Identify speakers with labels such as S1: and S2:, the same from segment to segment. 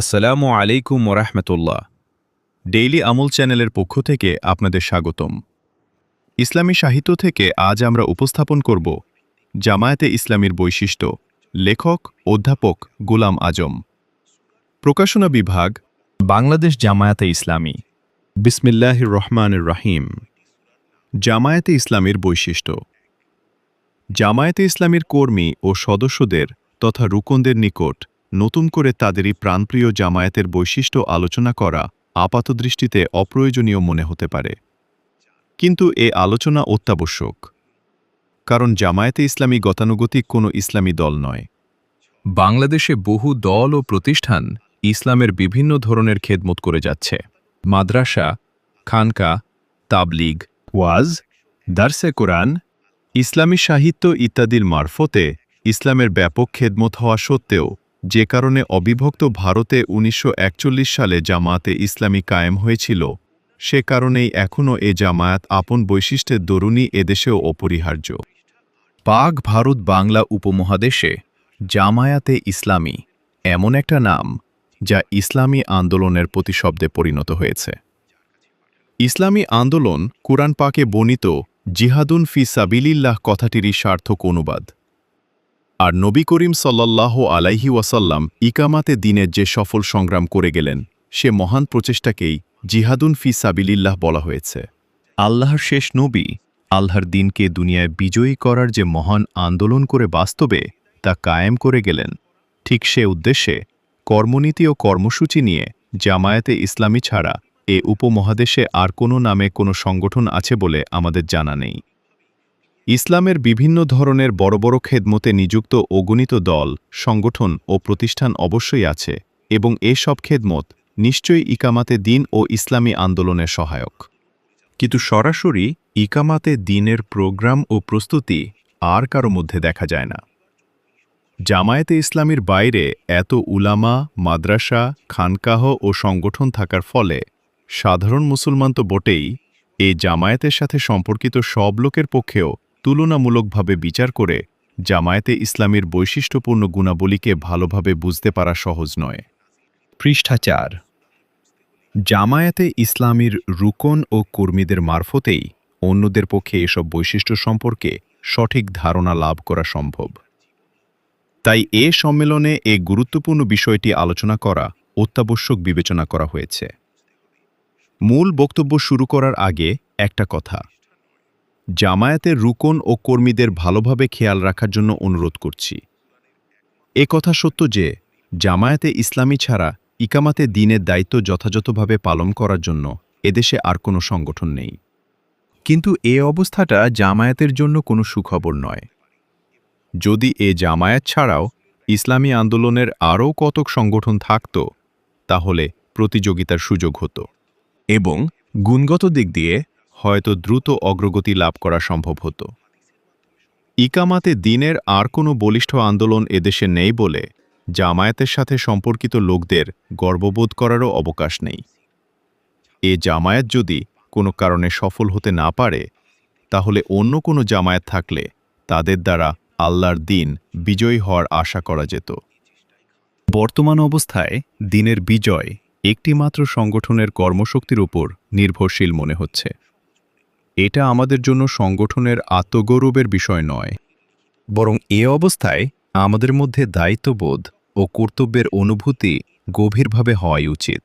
S1: আসসালামু আলাইকুম ওরহমতুল্লাহ। ডেইলি আমল চ্যানেলের পক্ষ থেকে আপনাদের স্বাগতম। ইসলামী সাহিত্য থেকে আজ আমরা উপস্থাপন করব জামায়াতে ইসলামীর বৈশিষ্ট্য, লেখক অধ্যাপক গোলাম আজম, প্রকাশনা বিভাগ, বাংলাদেশ জামায়াতে ইসলামী। বিসমিল্লাহির রহমানির রহিম। জামায়াতে ইসলামীর বৈশিষ্ট্য। জামায়াতে ইসলামীর কর্মী ও সদস্যদের তথা রুকনদের নিকট নতুন করে তাদেরই প্রাণপ্রিয় জামায়াতের বৈশিষ্ট্য আলোচনা করা আপাতদৃষ্টিতে অপ্রয়োজনীয় মনে হতে পারে, কিন্তু এ আলোচনা অত্যাবশ্যক। কারণ জামায়াতে ইসলামী গতানুগতিক কোনো ইসলামী দল নয়। বাংলাদেশে বহু দল ও প্রতিষ্ঠান ইসলামের বিভিন্ন ধরনের খেদমত করে যাচ্ছে। মাদ্রাসা, খানকা, তাবলিগ, ওয়াজ, দারসে কোরআন, ইসলামী সাহিত্য ইত্যাদির মারফতে ইসলামের ব্যাপক খেদমত হওয়া সত্ত্বেও যে কারণে অবিভক্ত ভারতে ১৯৪১ সালে জামায়াতে ইসলামী কায়েম হয়েছিল, সে কারণেই এখনও এ জামায়াত আপন বৈশিষ্ট্যের দরুনই এদেশেও অপরিহার্য। পাক ভারত বাংলা উপমহাদেশে জামায়াতে ইসলামী এমন একটা নাম যা ইসলামী আন্দোলনের প্রতিশব্দে পরিণত হয়েছে। ইসলামী আন্দোলন কুরআন পাকে বর্ণিত জিহাদুন ফি সাবিলিল্লাহ কথাটিরই সার্থক অনুবাদ। আর নবী করিম সাল্লাল্লাহু আলাইহি ওয়াসাল্লাম ইকামাতে দিনের যে সফল সংগ্রাম করে গেলেন, সে মহান প্রচেষ্টাকেই জিহাদুন ফি সাবিলিল্লাহ বলা হয়েছে। আল্লাহর শেষ নবী আল্লাহর দিনকে দুনিয়ায় বিজয়ী করার যে মহান আন্দোলন করে বাস্তবে তা কায়েম করে গেলেন, ঠিক সে উদ্দেশ্যে কর্মনীতি ও কর্মসূচি নিয়ে জামায়াতে ইসলামী ছাড়া এ উপমহাদেশে আর কোনো নামে কোনো সংগঠন আছে বলে আমাদের জানা নেই। ইসলামের বিভিন্ন ধরনের বড় বড় খেদমতে নিযুক্ত অগণিত দল, সংগঠন ও প্রতিষ্ঠান অবশ্যই আছে, এবং এসব খেদমত নিশ্চয়ই ইকামাতে দিন ও ইসলামী আন্দোলনের সহায়ক। কিন্তু সরাসরি ইকামাতে দিনের প্রোগ্রাম ও প্রস্তুতি আর কারো মধ্যে দেখা যায় না। জামায়াতে ইসলামীর বাইরে এত উলামা, মাদ্রাসা, খানকাহ ও সংগঠন থাকার ফলে সাধারণ মুসলমান তো বটেই, এই জামায়াতের সাথে সম্পর্কিত সব লোকের পক্ষেও তুলনামূলকভাবে বিচার করে জামায়াতে ইসলামীর বৈশিষ্ট্যপূর্ণ গুণাবলীকে ভালোভাবে বুঝতে পারা সহজ নয়। পৃষ্ঠা ৪। জামায়াতে ইসলামীর রুকন ও কর্মীদের মারফতেই অন্যদের পক্ষে এসব বৈশিষ্ট্য সম্পর্কে সঠিক ধারণা লাভ করা সম্ভব। তাই এ সম্মেলনে এ গুরুত্বপূর্ণ বিষয়টি আলোচনা করা অত্যাবশ্যক বিবেচনা করা হয়েছে। মূল বক্তব্য শুরু করার আগে একটা কথা, জামায়াতের রুকন ও কর্মীদের ভালোভাবে খেয়াল রাখার জন্য অনুরোধ করছি। এ কথা সত্য যে জামায়াতে ইসলামী ছাড়া ইকামাতে দিনের দায়িত্ব যথাযথভাবে পালন করার জন্য এদেশে আর কোনো সংগঠন নেই। কিন্তু এ অবস্থাটা জামায়াতের জন্য কোনো সুখবর নয়। যদি এ জামায়াত ছাড়াও ইসলামী আন্দোলনের আরও কতক সংগঠন থাকত, তাহলে প্রতিযোগিতার সুযোগ হতো এবং গুণগত দিক দিয়ে হয়তো দ্রুত অগ্রগতি লাভ করা সম্ভব হতো। ইকামাতে দিনের আর কোনো বলিষ্ঠ আন্দোলন এদেশে নেই বলে জামায়াতের সাথে সম্পর্কিত লোকদের গর্ববোধ করারও অবকাশ নেই। এ জামায়াত যদি কোনো কারণে সফল হতে না পারে, তাহলে অন্য কোনো জামায়াত থাকলে তাদের দ্বারা আল্লাহর দিন বিজয়ী হওয়ার আশা করা যেত। বর্তমান অবস্থায় দিনের বিজয় একটিমাত্র সংগঠনের কর্মশক্তির উপর নির্ভরশীল মনে হচ্ছে। এটা আমাদের জন্য সংগঠনের আত্মগৌরবের বিষয় নয়, বরং এ অবস্থায় আমাদের মধ্যে দায়িত্ববোধ ও কর্তব্যের অনুভূতি গভীরভাবে হওয়াই উচিত।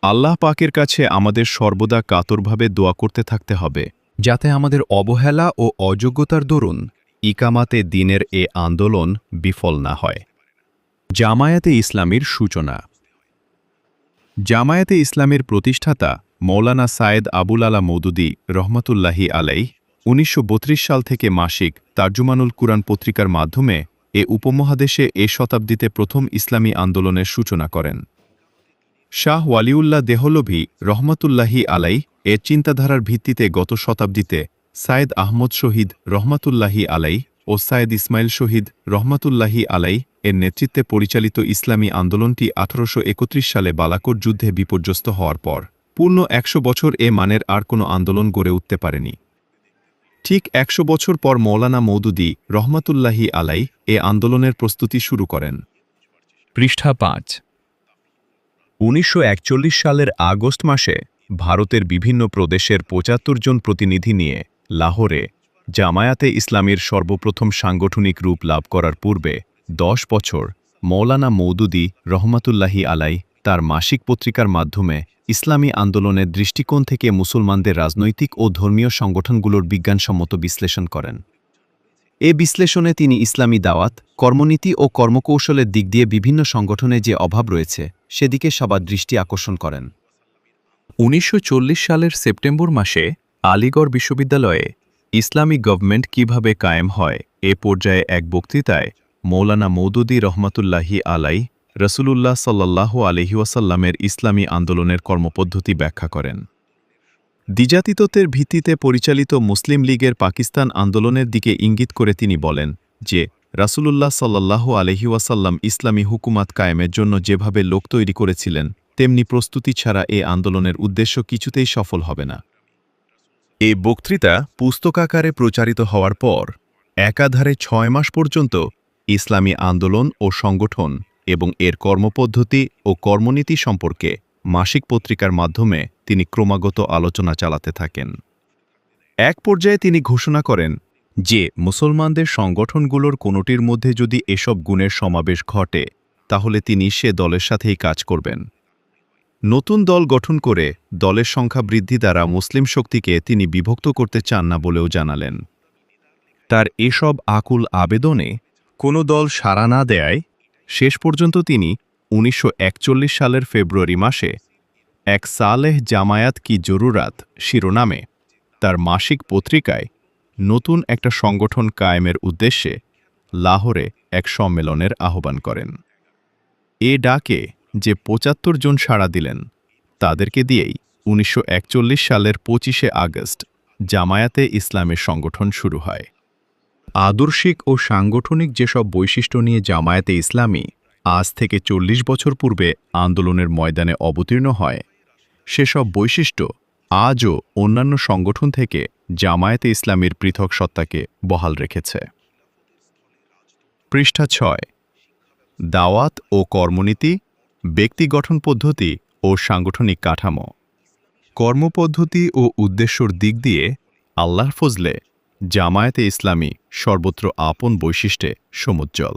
S1: আল্লাহ পাকের কাছে আমাদের সর্বদা কাতরভাবে দোয়া করতে থাকতে হবে, যাতে আমাদের অবহেলা ও অযোগ্যতার দরুন ইকামাতে দিনের এ আন্দোলন বিফল না হয়। জামায়াতে ইসলামীর সূচনা। জামায়াতে ইসলামীর প্রতিষ্ঠাতা মৌলানা সায়েদ আবুল আলা মওদুদী রহমতুল্লাহি আলাইহ ১৯৩২ সাল থেকে মাসিক তারজুমানুল কুরআন পত্রিকার মাধ্যমে এ উপমহাদেশে এ শতাব্দীতে প্রথম ইসলামী আন্দোলনের সূচনা করেন। শাহ ওয়ালিউল্লাহ দেহলভী রহমতুল্লাহি আলাইহ এর চিন্তাধারার ভিত্তিতে গত শতাব্দীতে সায়েদ আহমদ শহীদ রহমতুল্লাহি আলাইহ ও সায়েদ ইসমাইল শহীদ রহমতুল্লাহি আলাইহ এর নেতৃত্বে পরিচালিত ইসলামী আন্দোলনটি ১৮৩১ সালে বালাকোট যুদ্ধে বিপর্যস্ত হওয়ার পর পূর্ণ ১০০ বছর এ মানের আর কোনো আন্দোলন গড়ে উঠতে পারেনি। ঠিক ১০০ বছর পর মৌলানা মওদুদী রহমতুল্লাহি আলাইহ এ আন্দোলনের প্রস্তুতি শুরু করেন। পৃষ্ঠা ৫। 1941 সালের আগস্ট মাসে ভারতের বিভিন্ন প্রদেশের ৭৫ জন প্রতিনিধি নিয়ে লাহোরে জামায়াতে ইসলামীর সর্বপ্রথম সাংগঠনিক রূপ লাভ করার পূর্বে ১০ বছর মৌলানা মওদুদী রহমাতুল্লাহি আলাই তার মাসিক পত্রিকার মাধ্যমে ইসলামী আন্দোলনের দৃষ্টিকোণ থেকে মুসলমানদের রাজনৈতিক ও ধর্মীয় সংগঠনগুলোর বিজ্ঞানসম্মত বিশ্লেষণ করেন। এ বিশ্লেষণে তিনি ইসলামী দাওয়াত, কর্মনীতি ও কর্মকৌশলের দিক দিয়ে বিভিন্ন সংগঠনে যে অভাব রয়েছে সেদিকে সবার দৃষ্টি আকর্ষণ করেন। 1940 সালের সেপ্টেম্বর মাসে আলিগড় বিশ্ববিদ্যালয়ে ইসলামী গভর্নমেন্ট কিভাবে কায়েম হয় এ পর্যায়ে এক বক্তৃতায় মৌলানা মওদুদী রহমাতুল্লাহি আলাই রসুলুল্লাহ সাল্লাল্লাহু আলাইহি ওয়াসাল্লামের ইসলামী আন্দোলনের কর্মপদ্ধতি ব্যাখ্যা করেন। দ্বিজাতিত্বের ভিত্তিতে পরিচালিত মুসলিম লীগের পাকিস্তান আন্দোলনের দিকে ইঙ্গিত করে তিনি বলেন যে রাসূলুল্লাহ সাল্লাল্লাহু আলাইহি ওয়াসাল্লাম ইসলামী হুকুমাত কায়েমের জন্য যেভাবে লোক তৈরি করেছিলেন তেমনি প্রস্তুতি ছাড়া এ আন্দোলনের উদ্দেশ্য কিছুতেই সফল হবে না। এ বক্তৃতা পুস্তকাকারে প্রচারিত হওয়ার পর একাধারে ৬ মাস পর্যন্ত ইসলামী আন্দোলন ও সংগঠন এবং এর কর্মপদ্ধতি ও কর্মনীতি সম্পর্কে মাসিক পত্রিকার মাধ্যমে তিনি ক্রমাগত আলোচনা চালাতে থাকেন। এক পর্যায়ে তিনি ঘোষণা করেন যে মুসলমানদের সংগঠনগুলোর কোনোটির মধ্যে যদি এসব গুণের সমাবেশ ঘটে তাহলে তিনি সে দলের সাথেই কাজ করবেন। নতুন দল গঠন করে দলের সংখ্যা বৃদ্ধি দ্বারা মুসলিম শক্তিকে তিনি বিভক্ত করতে চান না বলেও জানালেন। তার এসব আকুল আবেদনে কোনো দল সাড়া না দেয় শেষ পর্যন্ত তিনি 1941 সালের ফেব্রুয়ারি মাসে এক সালেহ জামায়াত কি জরুরাত শিরোনামে তার মাসিক পত্রিকায় নতুন একটা সংগঠন কায়েমের উদ্দেশ্যে লাহোরে এক সম্মেলনের আহ্বান করেন। এ ডাকে যে ৭৫ জন সাড়া দিলেন তাদেরকে দিয়েই 1941 সালের 25শে আগস্ট জামায়াতে ইসলামের সংগঠন শুরু হয়। আদর্শিক ও সাংগঠনিক যেসব বৈশিষ্ট্য নিয়ে জামায়াতে ইসলামী আজ থেকে ৪০ বছর পূর্বে আন্দোলনের ময়দানে অবতীর্ণ হয় সেসব বৈশিষ্ট্য আজও অন্যান্য সংগঠন থেকে জামায়াতে ইসলামীর পৃথক সত্তাকে বহাল রেখেছে। পৃষ্ঠা ৬ দাওয়াত ও কর্মনীতি, ব্যক্তি গঠন পদ্ধতি ও সাংগঠনিক কাঠামো। কর্মপদ্ধতি ও উদ্দেশ্যর দিক দিয়ে আল্লাহর ফজলে জামায়াতে ইসলামী সর্বত্র আপন বৈশিষ্ট্যে সমুজ্জ্বল।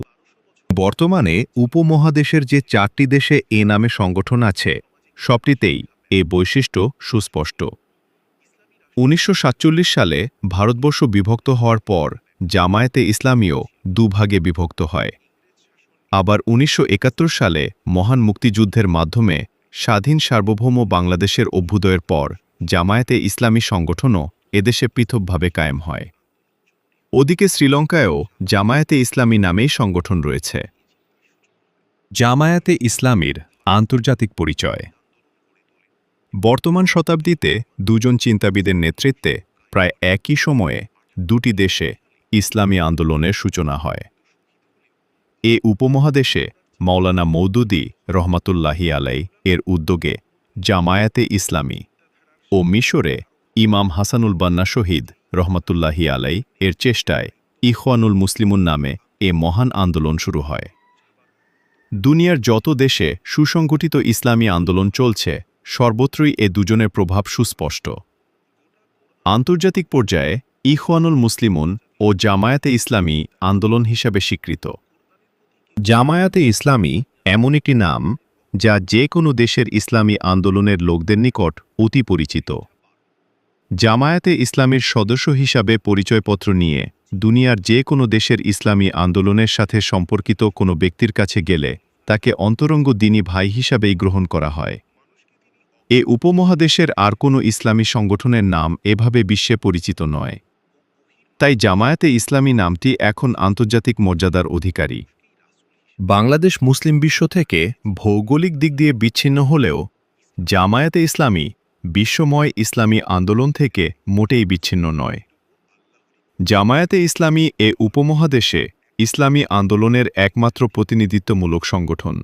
S1: বর্তমানে উপমহাদেশের যে ৪টি দেশে এ নামে সংগঠন আছে সবটিতেই এ বৈশিষ্ট্য সুস্পষ্ট। 1947 সালে ভারতবর্ষ বিভক্ত হওয়ার পর জামায়াতে ইসলামীও দুভাগে বিভক্ত হয়। আবার 1971 সালে মহান মুক্তিযুদ্ধের মাধ্যমে স্বাধীন সার্বভৌম বাংলাদেশের অভ্যুদয়ের পর জামায়াতে ইসলামী সংগঠনও এদেশে পৃথকভাবে কায়েম হয়। ওদিকে শ্রীলঙ্কায়ও জামায়াতে ইসলামী নামেই সংগঠন রয়েছে। জামায়াতে ইসলামীর আন্তর্জাতিক পরিচয়। বর্তমান শতাব্দীতে দুজন চিন্তাবিদের নেতৃত্বে প্রায় একই সময়ে দুটি দেশে ইসলামী আন্দোলনের সূচনা হয়। এ উপমহাদেশে মৌলানা মওদুদী রহমাতুল্লাহি আলাই এর উদ্যোগে জামায়াতে ইসলামী ও মিশরে ইমাম হাসানুল বান্না শহীদ রহমাতুল্লাহি আলাই এর চেষ্টায় ইখওয়ানুল মুসলিমুন নামে এ মহান আন্দোলন শুরু হয়। দুনিয়ার যত দেশে সুসংগঠিত ইসলামী আন্দোলন চলছে সর্বত্রই এ দুজনের প্রভাব সুস্পষ্ট। আন্তর্জাতিক পর্যায়ে ইখওয়ানুল মুসলিমুন ও জামায়াতে ইসলামী আন্দোলন হিসাবে স্বীকৃত। জামায়াতে ইসলামী এমন একটি নাম যা যে কোনো দেশের ইসলামী আন্দোলনের লোকদের নিকট অতি পরিচিত। জামায়াতে ইসলামীর সদস্য হিসাবে পরিচয়পত্র নিয়ে দুনিয়ার যে কোনো দেশের ইসলামী আন্দোলনের সাথে সম্পর্কিত কোনো ব্যক্তির কাছে গেলে তাকে অন্তরঙ্গ দ্বীনী ভাই হিসাবেই গ্রহণ করা হয়। এ উপমহাদেশের আর কোনো ইসলামী সংগঠনের নাম এভাবে বিশ্বে পরিচিত নয়। তাই জামায়াতে ইসলামী নামটি এখন আন্তর্জাতিক মর্যাদার অধিকারী। বাংলাদেশ মুসলিম বিশ্ব থেকে ভৌগোলিক দিক দিয়ে বিচ্ছিন্ন হলেও জামায়াতে ইসলামী বিশ্বময় ইসলামী আন্দোলন থেকে মোটেই বিচ্ছিন্ন নয়। জামায়াতে ইসলামী এ উপমহাদেশে ইসলামী আন্দোলনের একমাত্র প্রতিনিধিত্বমূলক সংগঠন।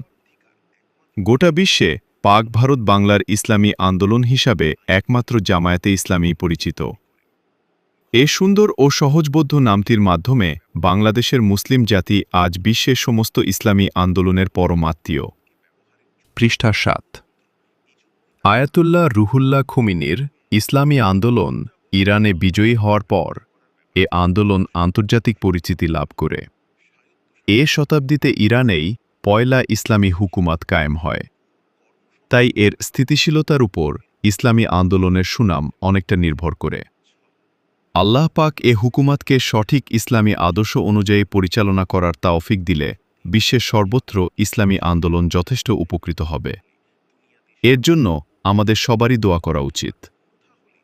S1: গোটা বিশ্বে পাক ভারত বাংলার ইসলামী আন্দোলন হিসাবে একমাত্র জামায়াতে ইসলামী পরিচিত। এ সুন্দর ও সহজবোধ্য নামটির মাধ্যমে বাংলাদেশের মুসলিম জাতি আজ বিশ্বের সমস্ত ইসলামী আন্দোলনের পরম আত্মীয়। পৃষ্ঠা ৭ আয়াতুল্লাহ রুহুল্লাহ খুমিনির ইসলামী আন্দোলন ইরানে বিজয়ী হওয়ার পর এ আন্দোলন আন্তর্জাতিক পরিচিতি লাভ করে। এ শতাব্দীতে ইরানেই পয়লা ইসলামী হুকুমাত কায়েম হয়। তাই এর স্থিতিশীলতার উপর ইসলামী আন্দোলনের সুনাম অনেকটা নির্ভর করে। আল্লাহ পাক এ হুকুমাতকে সঠিক ইসলামী আদর্শ অনুযায়ী পরিচালনা করার তাওফিক দিলে বিশ্বের সর্বত্র ইসলামী আন্দোলন যথেষ্ট উপকৃত হবে। এর জন্য আমাদের সবারই দোয়া করা উচিত।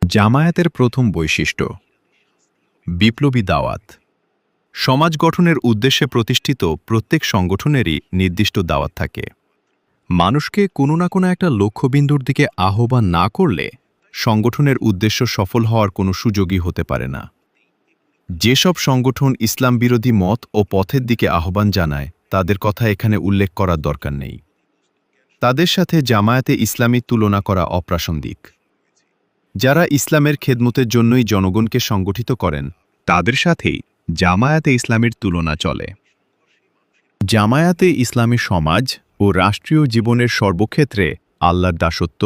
S1: জামায়াতের প্রথম বৈশিষ্ট্য বিপ্লবী দাওয়াত। সমাজ গঠনের উদ্দেশ্যে প্রতিষ্ঠিত প্রত্যেক সংগঠনেরই নির্দিষ্ট দাওয়াত থাকে। মানুষকে কোনো না কোনো একটা লক্ষ্যবিন্দুর দিকে আহ্বান না করলে সংগঠনের উদ্দেশ্য সফল হওয়ার কোনো সুযোগই হতে পারে না। যেসব সংগঠন ইসলাম বিরোধী মত ও পথের দিকে আহ্বান জানায় তাদের কথা এখানে উল্লেখ করার দরকার নেই। তাদের সাথে জামায়াতে ইসলামী তুলনা করা অপ্রাসঙ্গিক। যারা ইসলামের খেদমতের জন্যই জনগণকে সংগঠিত করেন তাদের সাথেই জামায়াতে ইসলামীর তুলনা চলে। জামায়াতে ইসলামী সমাজ ও রাষ্ট্রীয় জীবনের সর্বক্ষেত্রে আল্লাহর দাসত্ব,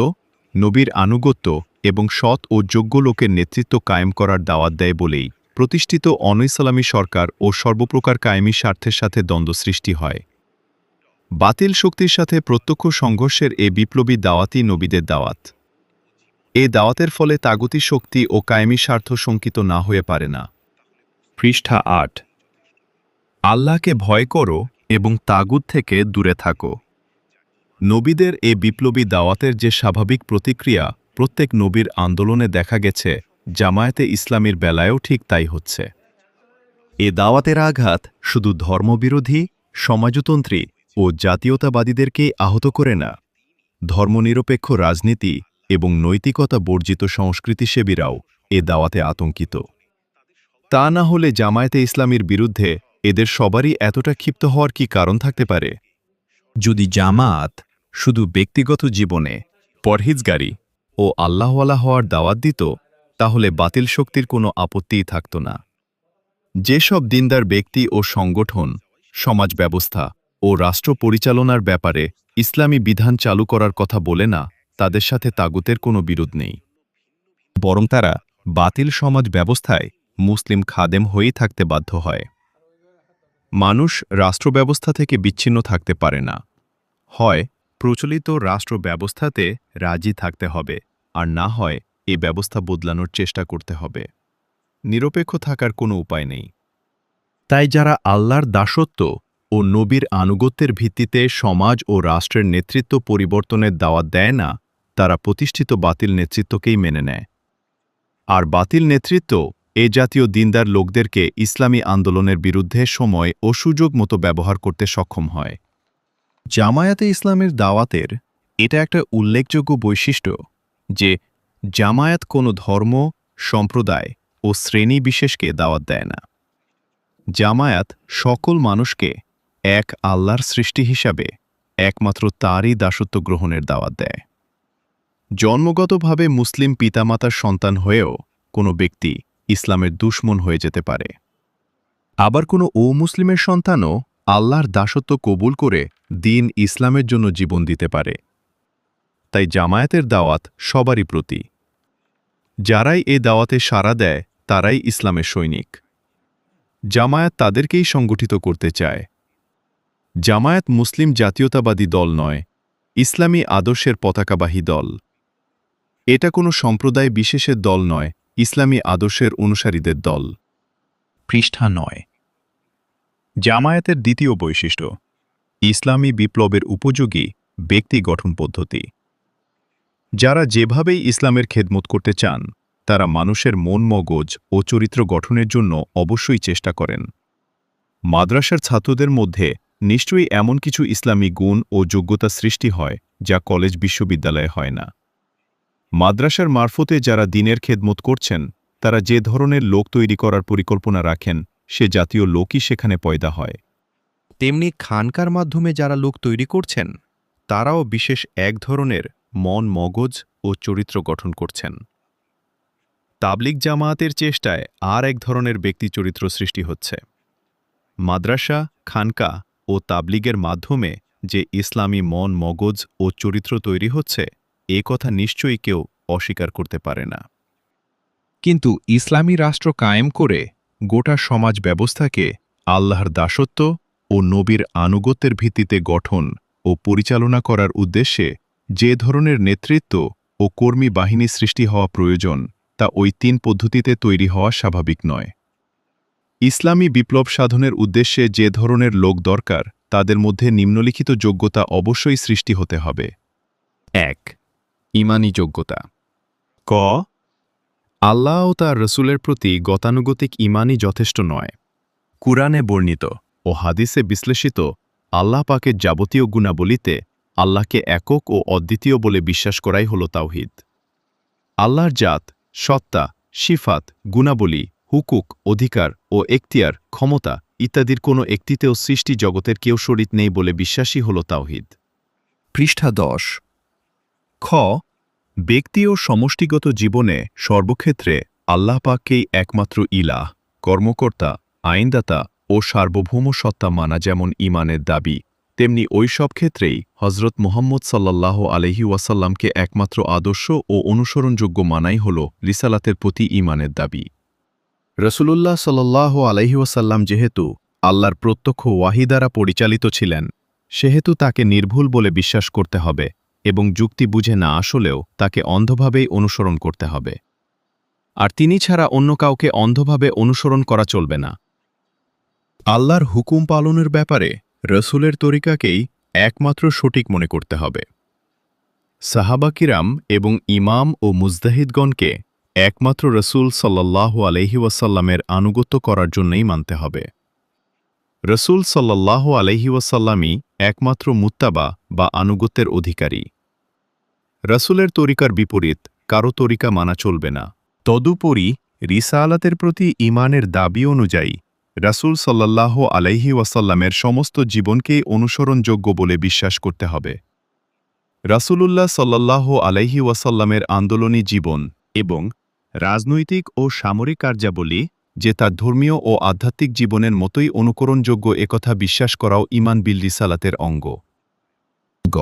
S1: নবীর আনুগত্য এবং সৎ ও যোগ্য লোকের নেতৃত্ব কায়েম করার দাওয়াত দেয় বলেই প্রতিষ্ঠিত অনৈসলামী সরকার ও সর্বপ্রকার কায়েমী স্বার্থের সাথে দ্বন্দ্ব সৃষ্টি হয়। বাতিল শক্তির সাথে প্রত্যক্ষ সংঘর্ষের এ বিপ্লবী দাওয়াতই নবীদের দাওয়াত। এ দাওয়াতের ফলে তাগুতি শক্তি ও কায়েমী স্বার্থ শঙ্কিত না হয়ে পারে না। পৃষ্ঠা ৮। আল্লাহকে ভয় করো এবং তাগুত থেকে দূরে থাকো। নবীদের এ বিপ্লবী দাওয়াতের যে স্বাভাবিক প্রতিক্রিয়া প্রত্যেক নবীর আন্দোলনে দেখা গেছে, জামায়াতে ইসলামীর বেলায়ও ঠিক তাই হচ্ছে। এ দাওয়াতের আঘাত শুধু ধর্মবিরোধী, সমাজতন্ত্রী ও জাতীয়তাবাদীদেরকেই আহত করে না, ধর্মনিরপেক্ষ রাজনীতি এবং নৈতিকতা বর্জিত সংস্কৃতিসেবীরাও এ দাওয়াতে আতঙ্কিত। তা না হলে জামায়াতে ইসলামীর বিরুদ্ধে এদের সবারই এতটা ক্ষিপ্ত হওয়ার কি কারণ থাকতে পারে? যদি জামায়াত শুধু ব্যক্তিগত জীবনে পরহেজগারি ও আল্লাহওয়ালা হওয়ার দাওয়াত দিত তাহলে বাতিল শক্তির কোনো আপত্তিই থাকত না। যেসব দিনদার ব্যক্তি ও সংগঠন সমাজ ব্যবস্থা ও রাষ্ট্র পরিচালনার ব্যাপারে ইসলামী বিধান চালু করার কথা বলে না, তাদের সাথে তাগুতের কোনো বিরোধ নেই, বরং তারা বাতিল সমাজ ব্যবস্থায় মুসলিম খাদেম হয়েই থাকতে বাধ্য হয়। মানুষ রাষ্ট্র ব্যবস্থা থেকে বিচ্ছিন্ন থাকতে পারে না। হয় প্রচলিত রাষ্ট্র ব্যবস্থাতে রাজি থাকতে হবে, আর না হয় এ ব্যবস্থা বদলানোর চেষ্টা করতে হবে। নিরপেক্ষ থাকার কোনো উপায় নেই। তাই যারা আল্লাহর দাসত্ব ও নবীর আনুগত্যের ভিত্তিতে সমাজ ও রাষ্ট্রের নেতৃত্ব পরিবর্তনের দাওয়াত দেয় না, তারা প্রতিষ্ঠিত বাতিল নেতৃত্বকেই মেনে নেয়। আর বাতিল নেতৃত্ব এ জাতীয় দিনদার লোকদেরকে ইসলামী আন্দোলনের বিরুদ্ধে সময় ও সুযোগ মতো ব্যবহার করতে সক্ষম হয়। জামায়াতে ইসলামের দাওয়াতের এটা একটা উল্লেখযোগ্য বৈশিষ্ট্য যে জামায়াত কোনো ধর্ম, সম্প্রদায় ও শ্রেণী বিশেষকে দাওয়াত দেয় না। জামায়াত সকল মানুষকে এক আল্লাহর সৃষ্টি হিসাবে একমাত্র তারই দাসত্ব গ্রহণের দাওয়াত দেয়। জন্মগতভাবে মুসলিম পিতামাতার সন্তান হয়েও কোনো ব্যক্তি ইসলামের দুশমন হয়ে যেতে পারে। আবার কোনো অমুসলিমের সন্তানও আল্লাহর দাসত্ব কবুল করে দিন ইসলামের জন্য জীবন দিতে পারে। তাই জামায়াতের দাওয়াত সবারই প্রতি। যারাই এ দাওয়াতে সাড়া দেয় তারাই ইসলামের সৈনিক। জামায়াত তাদেরকেই সংগঠিত করতে চায়। জামায়াত মুসলিম জাতীয়তাবাদী দল নয়, ইসলামী আদর্শের পতাকাবাহী দল। এটা কোনো সম্প্রদায় বিশেষের দল নয়, ইসলামী আদর্শের অনুসারীদের দল। পৃষ্ঠা ৯। জামায়াতের দ্বিতীয় বৈশিষ্ট্য ইসলামী বিপ্লবের উপযোগী ব্যক্তি গঠন পদ্ধতি। যারা যেভাবেই ইসলামের খেদমত করতে চান তারা মানুষের মন মগজ ও চরিত্র গঠনের জন্য অবশ্যই চেষ্টা করেন। মাদ্রাসার ছাত্রদের মধ্যে নিশ্চয়ই এমন কিছু ইসলামী গুণ ও যোগ্যতা সৃষ্টি হয় যা কলেজ বিশ্ববিদ্যালয়ে হয় না। মাদ্রাসার মারফতে যারা দ্বীনের খেদমত করছেন তারা যে ধরনের লোক তৈরি করার পরিকল্পনা রাখেন সে জাতীয় লোকই সেখানে পয়দা হয়। তেমনি খানকার মাধ্যমে যারা লোক তৈরি করছেন তারাও বিশেষ এক ধরনের মন মগজ ও চরিত্র গঠন করছেন। তাবলিগ জামায়াতের চেষ্টায় আর এক ধরনের ব্যক্তি চরিত্র সৃষ্টি হচ্ছে। মাদ্রাসা, খানকা ও তাবলিগের মাধ্যমে যে ইসলামী মন মগজ ও চরিত্র তৈরি হচ্ছে এ কথা নিশ্চয়ই কেউ অস্বীকার করতে পারে না।
S2: কিন্তু ইসলামী রাষ্ট্র কায়েম করে গোটা সমাজ ব্যবস্থাকে আল্লাহর দাসত্ব ও নবীর আনুগত্যের ভিত্তিতে গঠন ও পরিচালনা করার উদ্দেশ্যে যে ধরনের নেতৃত্ব ও কর্মী বাহিনী সৃষ্টি হওয়া প্রয়োজন তা ওই 3 পদ্ধতিতে তৈরি হওয়া স্বাভাবিক নয়। ইসলামী বিপ্লব সাধনের উদ্দেশ্যে যে ধরনের লোক দরকার তাদের মধ্যে নিম্নলিখিত যোগ্যতা অবশ্যই সৃষ্টি হতে হবে। 1. ঈমানী যোগ্যতা। ক আল্লাহ ও তার রসুলের প্রতি গতানুগতিক ঈমানই যথেষ্ট নয়। কুরআনে বর্ণিত ও হাদিসে বিশ্লেষিত আল্লাহ পাকের যাবতীয় গুণাবলীতে আল্লাহকে একক ও অদ্বিতীয় বলে বিশ্বাস করাই হল তাওহীদ। আল্লাহর জাত, সত্তা, সিফাত, গুণাবলী, হুকুক, অধিকার ও এখতিয়ার, ক্ষমতা ইত্যাদির কোনো একটিতেও সৃষ্টি জগতের কেউ শরীক নেই বলে বিশ্বাসই হল তাওহীদ। পৃষ্ঠা 10। খ ব্যক্তি ও সমষ্টিগত জীবনে সর্বক্ষেত্রে আল্লাহ পাককেই একমাত্র ইলাহ, কর্মকর্তা, আইনদাতা ও সার্বভৌম সত্তা মানা যেমন ঈমানের দাবি, তেমনি ওই সব ক্ষেত্রেই হজরত মুহাম্মদ সাল্লাল্লাহু আলাইহি ওয়াসাল্লামকে একমাত্র আদর্শ ও অনুসরণযোগ্য মানাই হল রিসালাতের প্রতি ঈমানের দাবি। রসুলুল্লাহ সাল্লাল্লাহু আলাইহি ওয়াসাল্লাম যেহেতু আল্লাহর প্রত্যক্ষ ওয়াহি দ্বারা পরিচালিত ছিলেন, সেহেতু তাকে নির্ভুল বলে বিশ্বাস করতে হবে এবং যুক্তি বুঝে না আসলেও তাকে অন্ধভাবেই অনুসরণ করতে হবে। আর তিনি ছাড়া অন্য কাউকে অন্ধভাবে অনুসরণ করা চলবে না। আল্লাহর হুকুম পালনের ব্যাপারে রসুলের তরিকাকেই একমাত্র সঠিক মনে করতে হবে। সাহাবা কিরাম এবং ইমাম ও মুজতাহিদগণকে একমাত্র রসুল সাল্লাল্লাহু আলাইহি ওয়াসাল্লামের আনুগত্য করার জন্যই মানতে হবে। রসুল সাল্লাল্লাহু আলাইহি ওয়াসাল্লামই একমাত্র মুত্তাবা বা আনুগত্যের অধিকারী। রসুলের তরিকার বিপরীত কারো তরিকা মানা চলবে না। তদুপরি রিসালাতের প্রতি ঈমানের দাবি অনুযায়ী রাসূল সাল্লাল্লাহু আলাইহি ওয়াসাল্লামের সমস্ত জীবনকেই অনুসরণযোগ্য বলে বিশ্বাস করতে হবে। রাসূলুল্লাহ সাল্লাল্লাহু আলাইহি ওয়াসাল্লামের আন্দোলনী জীবন এবং রাজনৈতিক ও সামরিক কার্যাবলী যে তার ধর্মীয় ও আধ্যাত্মিক জীবনের মতোই অনুকরণযোগ্য একথা বিশ্বাস করাও ঈমান বিল রিসালাতের অঙ্গ। গ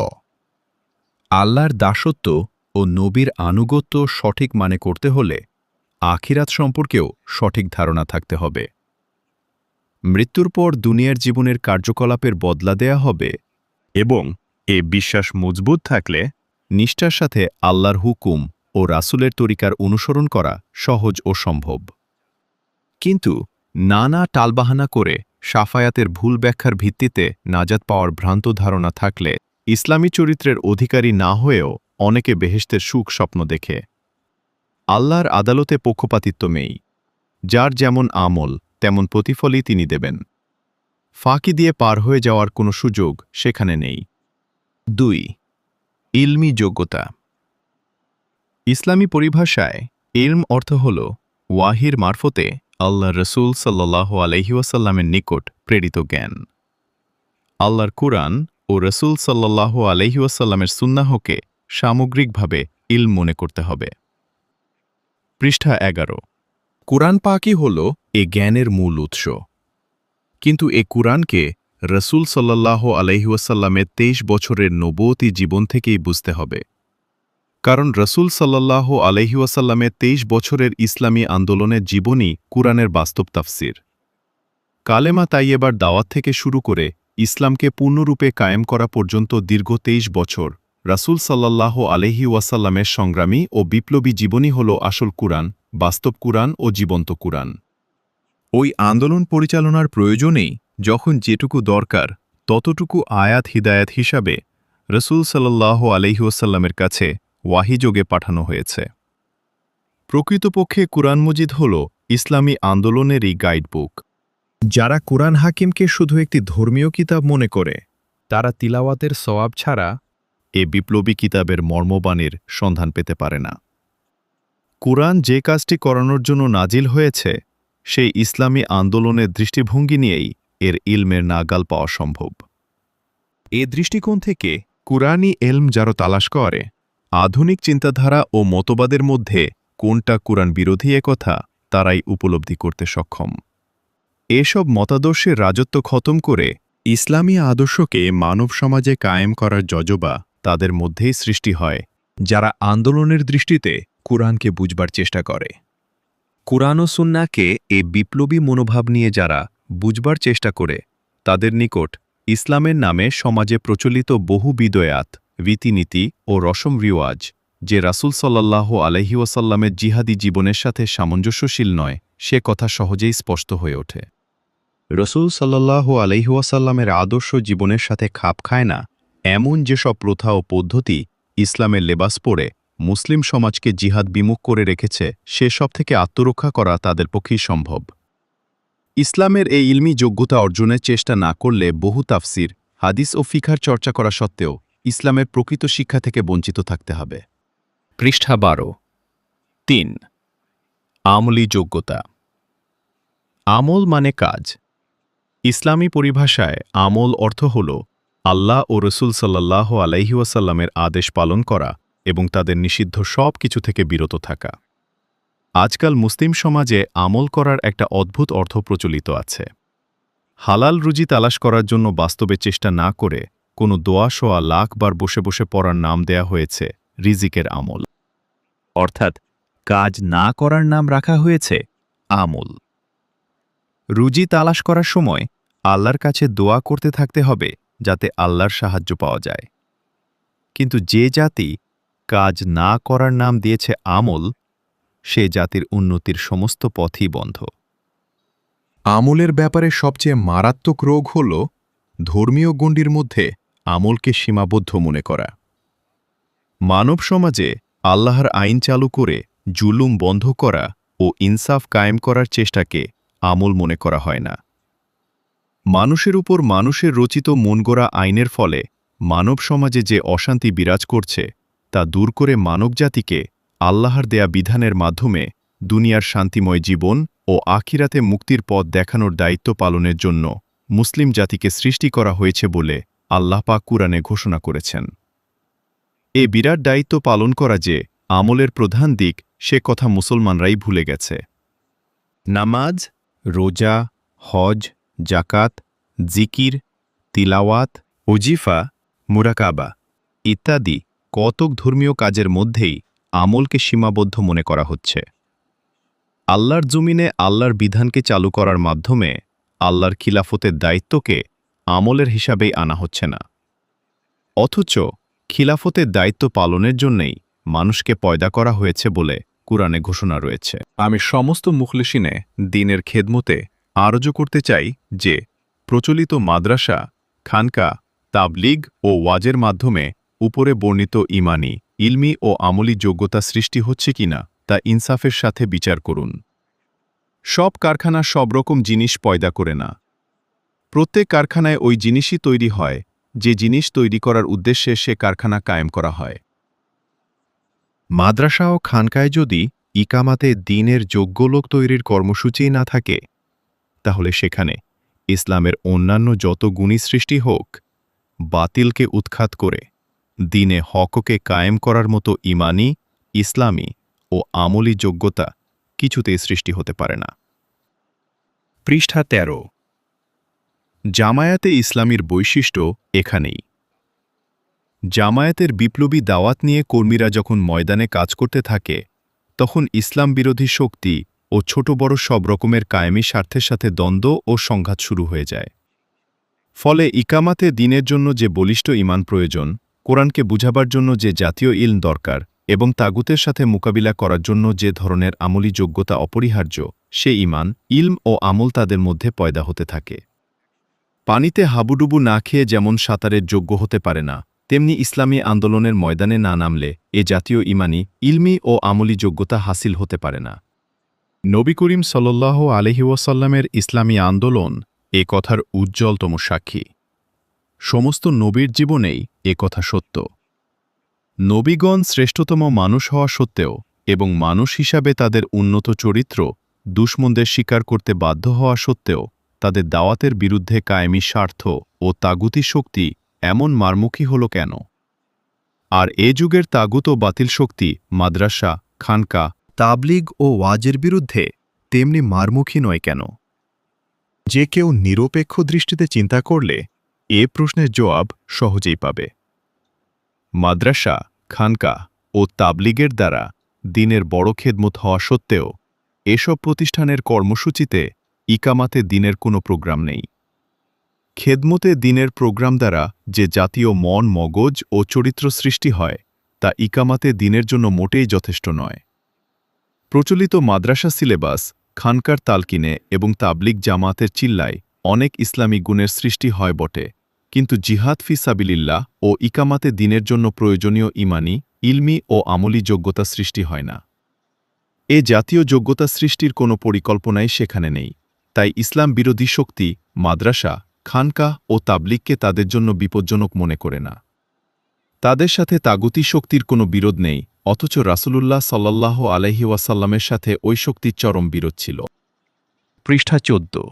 S2: আল্লাহর দাসত্ব ও নবীর আনুগত্য সঠিক মানে করতে হলে আখিরাত সম্পর্কেও সঠিক ধারণা থাকতে হবে। মৃত্যুর পর দুনিয়ার জীবনের কার্যকলাপের বদলা দেয়া হবে এবং এ বিশ্বাস মজবুত থাকলে নিষ্ঠার সাথে আল্লাহর হুকুম ও রাসূলের তরিকার অনুসরণ করা সহজ ও সম্ভব। কিন্তু নানা টালবাহানা করে শাফায়াতের ভুল ব্যাখ্যার ভিত্তিতে নাজাত পাওয়ার ভ্রান্ত ধারণা থাকলে ইসলামী চরিত্রের অধিকারী না হয়েও অনেকে বেহেশতের সুখ স্বপ্ন দেখে। আল্লাহর আদালতে পক্ষপাতিত্ব নেই। যার যেমন আমল তেমন প্রতিফলই তিনি দেবেন। ফাঁকি দিয়ে পার হয়ে যাওয়ার কোনো সুযোগ সেখানে নেই। 2. ইলমি যোগ্যতা। ইসলামী পরিভাষায় ইলম অর্থ হল ওয়াহির মারফতে আল্লাহ রসুল সাল্লাল্লাহু আলাইহি ওয়াসাল্লামের নিকট প্রেরিত জ্ঞান। আল্লাহর কুরআন ও রসুল সাল্লাল্লাহু আলাইহি ওয়াসাল্লামের সুন্নাহকে সামগ্রিকভাবে ইলম মনে করতে হবে। পৃষ্ঠা 11। কুরআন পাকই হল এ জ্ঞানের মূল উৎস। কিন্তু এ কুরআনকে রসুল সাল্লাল্লাহু আলাইহি ওয়াসাল্লামের 23 বছরের নবুয়তি জীবন থেকেই বুঝতে হবে। কারণ রসুল সাল্লাল্লাহু আলাইহি ওয়াসাল্লামের 23 বছরের ইসলামী আন্দোলনের জীবনই কুরআনের বাস্তব তাফসির। কালেমা তাইয়েবার দাওয়াত থেকে শুরু করে ইসলামকে পূর্ণরূপে কায়েম করা পর্যন্ত দীর্ঘ 23 বছর রাসূল সাল্লাল্লাহু আলাইহি ওয়াসাল্লামের সংগ্রামী ও বিপ্লবী জীবনই হল আসল কুরআন, বাস্তব কুরআন ও জীবন্ত কুরআন। ওই আন্দোলন পরিচালনার প্রয়োজনেই যখন যেটুকু দরকার ততটুকু আয়াত হিদায়াত হিসাবে রসুল সাল্লাল্লাহু আলাইহি ওয়াসাল্লামের কাছে ওয়াহিযোগে পাঠানো হয়েছে। প্রকৃতপক্ষে কুরআন মজিদ হল ইসলামী আন্দোলনেরই গাইডবুক। যারা কুরআন হাকিমকে শুধু একটি ধর্মীয় কিতাব মনে করে তারা তিলাওয়াতের সওয়াব ছাড়া এ বিপ্লবী কিতাবের মর্মবাণীর সন্ধান পেতে পারে না। কুরআন যে কাজটি করানোর জন্য নাজিল হয়েছে সেই ইসলামী আন্দোলনের দৃষ্টিভঙ্গি নিয়েই এর ইলমের নাগাল পাওয়া সম্ভব। এ দৃষ্টিকোণ থেকে কুরআনী এলম যারা তালাশ করে আধুনিক চিন্তাধারা ও মতবাদের মধ্যে কোনটা কুরআন বিরোধী একথা তারাই উপলব্ধি করতে সক্ষম। এসব মতাদর্শের রাজত্ব খতম করে ইসলামী আদর্শকে মানব সমাজে কায়েম করার জজবা তাদের মধ্যেই সৃষ্টি হয় যারা আন্দোলনের দৃষ্টিতে কুরআনকে বুঝবার চেষ্টা করে। কুরআন ও সুন্নাহকে এ বিপ্লবী মনোভাব নিয়ে যারা বুঝবার চেষ্টা করে, তাদের নিকট ইসলামের নামে সমাজে প্রচলিত বহু বিদয়াত, রীতিনীতি ও রসম রিওয়াজ, যে রাসূল সাল্লাল্লাহু আলাইহি ওয়াসাল্লামের জিহাদি জীবনের সাথে সামঞ্জস্যশীল নয়, সে কথা সহজেই স্পষ্ট হয়ে ওঠে। রসূল সাল্লাল্লাহু আলাইহি ওয়াসাল্লামের আদর্শ জীবনের সাথে খাপ খায় না এমন যেসব প্রথা ও পদ্ধতি ইসলামের লেবাস পরে মুসলিম সমাজকে জিহাদ বিমুখ করে রেখেছে, সেসব থেকে আত্মরক্ষা করা তাদের পক্ষেই সম্ভব। ইসলামের এই ইলমি যোগ্যতা অর্জনের চেষ্টা না করলে বহু তাফসির, হাদিস ও ফিকহার চর্চা করা সত্ত্বেও ইসলামের প্রকৃত শিক্ষা থেকে বঞ্চিত থাকতে হবে। পৃষ্ঠা 12। 3. আমলি যোগ্যতা। আমল মানে কাজ। ইসলামী পরিভাষায় আমল অর্থ হল আল্লাহ ও রসূল সাল্লাল্লাহু আলাইহি ওয়াসাল্লামের আদেশ পালন করা এবং তাদের নিষিদ্ধ সব কিছু থেকে বিরত থাকা। আজকাল মুসলিম সমাজে আমল করার একটা অদ্ভুত অর্থ প্রচলিত আছে। হালাল রুজি তালাশ করার জন্য বাস্তবে চেষ্টা না করে কোনো দোয়া সোয়া লাখবার বসে বসে পড়ার নাম দেয়া হয়েছে রিজিকের আমল, অর্থাৎ কাজ না করার নাম রাখা হয়েছে আমল। রুজি তালাশ করার সময় আল্লাহর কাছে দোয়া করতে থাকতে হবে যাতে আল্লাহর সাহায্য পাওয়া যায়। কিন্তু যে জাতি কাজ না করার নাম দিয়েছে আমল, সে জাতির উন্নতির সমস্ত পথই বন্ধ। আমলের ব্যাপারে সবচেয়ে মারাত্মক রোগ হল ধর্মীয় গণ্ডির মধ্যে আমলকে সীমাবদ্ধ মনে করা। মানব সমাজে আল্লাহর আইন চালু করে জুলুম বন্ধ করা ও ইনসাফ কায়েম করার চেষ্টাকে আমল মনে করা হয় না। মানুষের উপর মানুষের রচিত মনগড়া আইনের ফলে মানব সমাজে যে অশান্তি বিরাজ করছে, তা দূর করে মানবজাতিকে আল্লাহর দেয়া বিধানের মাধ্যমে দুনিয়ার শান্তিময় জীবন ও আখিরাতে মুক্তির পথ দেখানোর দায়িত্ব পালনের জন্য মুসলিম জাতিকে সৃষ্টি করা হয়েছে বলে আল্লাহ পাক কুরআনে ঘোষণা করেছেন। এ বিরাট দায়িত্ব পালন করা যে আমলের প্রধান দিক, সে কথা মুসলমানরাই ভুলে গেছে। নামাজ, রোজা, হজ, জাকাত, জিকির, তিলাওয়াত, ওজিফা, মুরাকাবা ইত্যাদি কতক ধর্মীয় কাজের মধ্যেই আমলকে সীমাবদ্ধ মনে করা হচ্ছে। আল্লাহর জমিনে আল্লাহর বিধানকে চালু করার মাধ্যমে আল্লাহর খিলাফতের দায়িত্বকে আমলের হিসাবেই আনা হচ্ছে না। অথচ খিলাফতের দায়িত্ব পালনের জন্যেই মানুষকে পয়দা করা হয়েছে বলে কুরআনে ঘোষণা রয়েছে। আমি সমস্ত মুখলিসিনে দ্বীনের খেদমতে আরজ করতে চাই যে প্রচলিত মাদ্রাসা, খানকা, তাবলিগ ও ওয়াজের মাধ্যমে উপরে বর্ণিত ইমানি, ইলমি ও আমলি যোগ্যতা সৃষ্টি হচ্ছে কিনা তা ইনসাফের সাথে বিচার করুন। সব কারখানা সব রকম জিনিস পয়দা করে না। প্রত্যেক কারখানায় ওই জিনিসই তৈরি হয় যে জিনিস তৈরি করার উদ্দেশ্যে সে কারখানা কায়েম করা হয়। মাদ্রাসা ও খানকায় যদি ইকামাতে দ্বীনের যোগ্য লোক তৈরির কর্মসূচিই না থাকে, তাহলে সেখানে ইসলামের অন্যান্য যত গুণী সৃষ্টি হোক, বাতিলকে উৎখাত করে দ্বীনে হককে কায়েম করার মতো ইমানি, ইসলামী ও আমলি যোগ্যতা কিছুতেই সৃষ্টি হতে পারে না। পৃষ্ঠা 13। জামায়াতে ইসলামীর বৈশিষ্ট্য এখানেই। জামায়াতের বিপ্লবী দাওয়াত নিয়ে কর্মীরা যখন ময়দানে কাজ করতে থাকে, তখন ইসলাম বিরোধী শক্তি ও ছোট বড় সব রকমের কায়েমি স্বার্থের সাথে দ্বন্দ্ব ও সংঘাত শুরু হয়ে যায়। ফলে ইকামাতে দ্বীনের জন্য যে বলিষ্ঠ ঈমান প্রয়োজন, কোরআনকে বুঝাবার জন্য যে জাতীয় ইলম দরকার এবং তাগুতের সাথে মোকাবিলা করার জন্য যে ধরনের আমলি যোগ্যতা অপরিহার্য, সে ঈমান, ইলম ও আমল তাদের মধ্যে পয়দা হতে থাকে। পানিতে হাবুডুবু না খেয়ে যেমন সাঁতারের যোগ্য হতে পারে না, তেমনি ইসলামী আন্দোলনের ময়দানে না নামলে এ জাতীয় ঈমানি, ইলমি ও আমলি যোগ্যতা হাসিল হতে পারে না। নবী করিম সাল্লাল্লাহু আলাইহি ওয়াসাল্লামের ইসলামী আন্দোলন এ কথার উজ্জ্বলতম সাক্ষী। সমস্ত নবীর জীবনেই এ কথা সত্য। নবীগণ শ্রেষ্ঠতম মানুষ হওয়া সত্ত্বেও এবং মানুষ হিসাবে তাদের উন্নত চরিত্র দুশমনদের স্বীকার করতে বাধ্য হওয়া সত্ত্বেও তাদের দাওয়াতের বিরুদ্ধে কায়েমি স্বার্থ ও তাগুতি শক্তি এমন মারমুখী হল কেন? আর এ যুগের তাগুত ও বাতিল শক্তি মাদ্রাসা, খানকা, তাবলিগ ও ওয়াজের বিরুদ্ধে তেমনি মারমুখী নয় কেন? যে কেউ নিরপেক্ষ দৃষ্টিতে চিন্তা করলে এ প্রশ্নের জবাব সহজেই পাবে। মাদ্রাসা, খানকা,
S1: ও তাবলিগের দ্বারা দিনের বড় খেদমত হওয়া সত্ত্বেও এসব প্রতিষ্ঠানের কর্মসূচিতে ইকামাতে দিনের কোনো প্রোগ্রাম নেই। খেদমতে দিনের প্রোগ্রাম দ্বারা যে জাতীয় মন মগজ ও চরিত্র সৃষ্টি হয় তা ইকামাতে দিনের জন্য মোটেই যথেষ্ট নয়। প্রচলিত মাদ্রাসা সিলেবাস, খানকার তালকিনে এবং তাবলিগ জামাতের চিল্লায় অনেক ইসলামী গুণের সৃষ্টি হয় বটে, কিন্তু জিহাদ ফি সাবিলিল্লাহ ও ইকামাতে দিনের জন্য প্রয়োজনীয় ইমানি, ইলমি ও আমলি যোগ্যতা সৃষ্টি হয় না। এ জাতীয় যোগ্যতা সৃষ্টির কোনো পরিকল্পনাই সেখানে নেই। তাই ইসলাম বিরোধী শক্তি মাদ্রাসা, খানকাহ ও তাবলিগকে তাদের জন্য বিপজ্জনক মনে করে না। তাদের সাথে তাগুতি শক্তির কোনো বিরোধ নেই, অথচ রাসূলুল্লাহ সাল্লাল্লাহু আলাইহি ওয়াসাল্লামের সাথে ওই শক্তির চরম বিরোধ ছিল।
S2: পৃষ্ঠা ১৪।